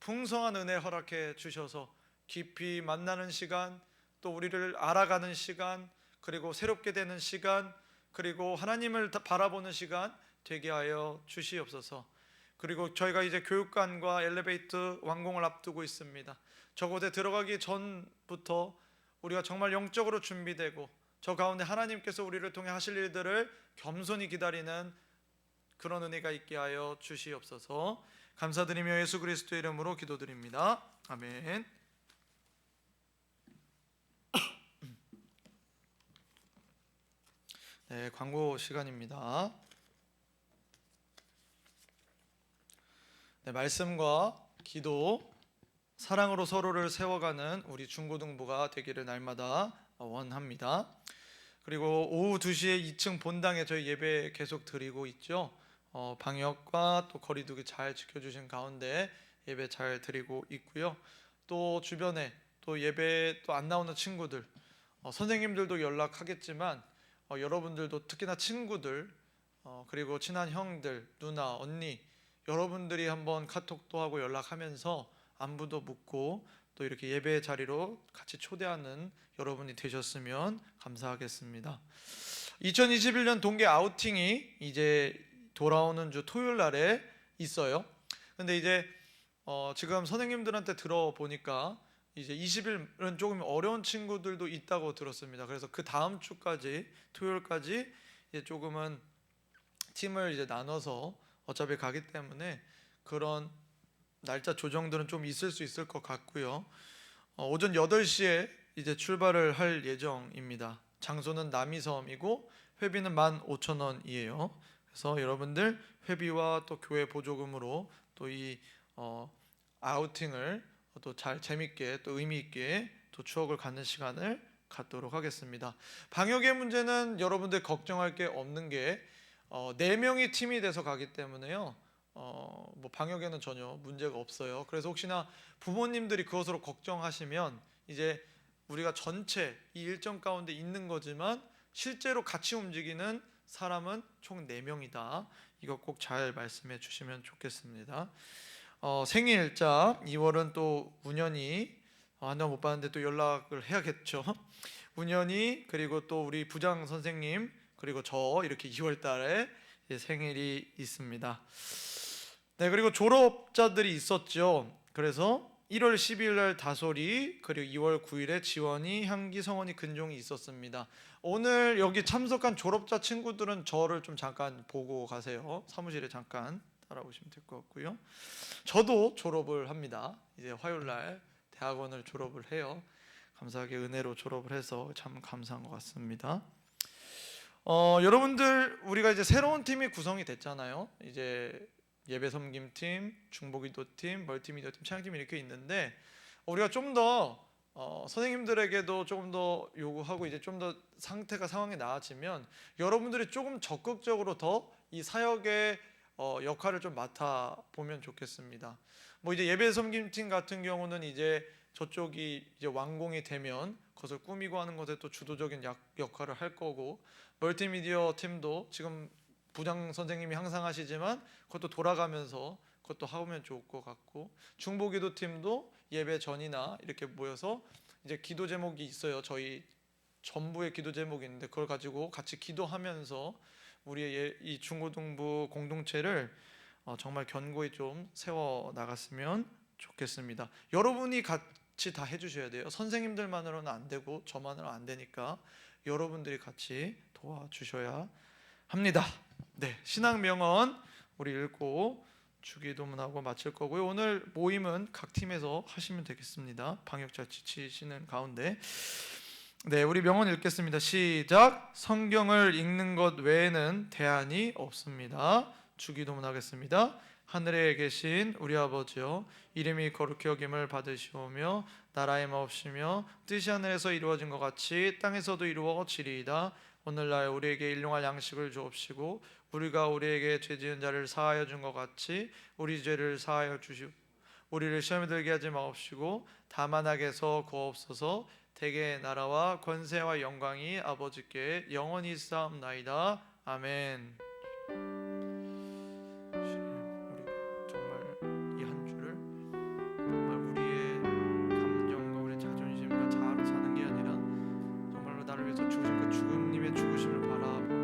풍성한 은혜 허락해 주셔서 깊이 만나는 시간, 또 우리를 알아가는 시간, 그리고 새롭게 되는 시간, 그리고 하나님을 바라보는 시간 되게 하여 주시옵소서. 그리고 저희가 이제 교육관과 엘리베이터 완공을 앞두고 있습니다. 저곳에 들어가기 전부터 우리가 정말 영적으로 준비되고 저 가운데 하나님께서 우리를 통해 하실 일들을 겸손히 기다리는 그런 은혜가 있게 하여 주시옵소서. 감사드리며 예수 그리스도의 이름으로 기도드립니다. 아멘. 네, 광고 시간입니다. 네, 말씀과 기도, 사랑으로 서로를 세워가는 우리 중고등부가 되기를 날마다 원합니다. 그리고 오후 2시에 2층 본당에 저희 예배 계속 드리고 있죠. 방역과 또 거리두기 잘 지켜주신 가운데 예배 잘 드리고 있고요. 또 주변에 또 예배 또 안 나오는 친구들, 선생님들도 연락하겠지만 여러분들도 특히나 친구들, 그리고 친한 형들, 누나, 언니, 여러분들이 한번 카톡도 하고 연락하면서 안부도 묻고 또 이렇게 예배 자리로 같이 초대하는 여러분이 되셨으면 감사하겠습니다. 2021년 동계 아우팅이 이제 돌아오는 주 토요일 날에 있어요. 근데 이제 지금 선생님들한테 들어보니까 이제 20일은 조금 어려운 친구들도 있다고 들었습니다. 그래서 그 다음 주까지, 토요일까지 이제 조금은 팀을 이제 나눠서 어차피 가기 때문에 그런 날짜 조정들은 좀 있을 수 있을 것 같고요. 오전 8시에 이제 출발을 할 예정입니다. 장소는 남이섬이고 회비는 15,000원이에요. 그래서 여러분들 회비와 또 교회 보조금으로 또 이 아우팅을 또 잘 재밌게 또 의미 있게 또 추억을 갖는 시간을 갖도록 하겠습니다. 방역의 문제는 여러분들 걱정할 게 없는 게 4명이 팀이 돼서 가기 때문에요. 뭐 방역에는 전혀 문제가 없어요. 그래서 혹시나 부모님들이 그것으로 걱정하시면 이제 우리가 전체 이 일정 가운데 있는 거지만 실제로 같이 움직이는 사람은 총 4명이다. 이거 꼭 잘 말씀해 주시면 좋겠습니다. 생일자 2월은 또 운현이, 한번 못 봤는데 또 연락을 해야겠죠. 운현이, 그리고 또 우리 부장 선생님, 그리고 저 이렇게 2월 달에 생일이 있습니다. 네, 그리고 졸업자들이 있었죠. 그래서 1월 12일 날 다솔이, 그리고 2월 9일에 지원이, 향기, 성원이, 근종이 있었습니다. 오늘 여기 참석한 졸업자 친구들은 저를 좀 잠깐 보고 가세요. 사무실에 잠깐 따라오시면 될 것 같고요. 저도 졸업을 합니다. 이제 화요일 날 대학원을 졸업을 해요. 감사하게 은혜로 졸업을 해서 참 감사한 것 같습니다. 여러분들, 우리가 이제 새로운 팀이 구성이 됐잖아요. 이제 예배 섬김팀, 중보기도팀, 멀티미디어팀, 찬양팀 이렇게 있는데 우리가 좀 더 선생님들에게도 조금 더 요구하고 이제 좀 더 상황이 나아지면 여러분들이 조금 적극적으로 더 이 사역의 역할을 좀 맡아 보면 좋겠습니다. 뭐 이제 예배 섬김팀 같은 경우는 이제 저쪽이 이제 완공이 되면 그것을 꾸미고 하는 것에 또 주도적인 역할을 할 거고, 멀티미디어 팀도 지금 부장 선생님이 항상 하시지만 그것도 돌아가면서 그것도 하면 좋을 것 같고, 중보기도 팀도 예배 전이나 이렇게 모여서 이제 기도 제목이 있어요. 저희 전부의 기도 제목이 있는데 그걸 가지고 같이 기도하면서 우리의 이 중고등부 공동체를 정말 견고히 좀 세워 나갔으면 좋겠습니다. 여러분이 같이 다 해주셔야 돼요. 선생님들만으로는 안 되고 저만으로는 안 되니까 여러분들이 같이 도와주셔야 합니다. 네, 신앙 명언 우리 읽고 주기도문하고 마칠 거고요. 오늘 모임은 각 팀에서 하시면 되겠습니다. 방역 잘 지키시는 가운데. 네, 우리 명언 읽겠습니다. 시작. 성경을 읽는 것 외에는 대안이 없습니다. 주기도문 하겠습니다. 하늘에 계신 우리 아버지여, 이름이 거룩히 여김을 받으시오며 나라의 마옵시며 뜻이 하늘에서 이루어진 것 같이 땅에서도 이루어지리이다. 오늘날 우리에게 일용할 양식을 주옵시고 우리가 우리에게 죄 지은 자를 사하여 준 것 같이 우리 죄를 사하여 주시오. 우리를 시험에 들게 하지 마옵시고 다만 악에서 구하옵소서. 대개의 나라와 권세와 영광이 아버지께 영원히 있사옵나이다. 아멘. 우리 정말 이 한 주를 정말 우리의 감정과 우리의 자존심과 자아로 사는 게 아니라 정말로 나를 위해서 죽으신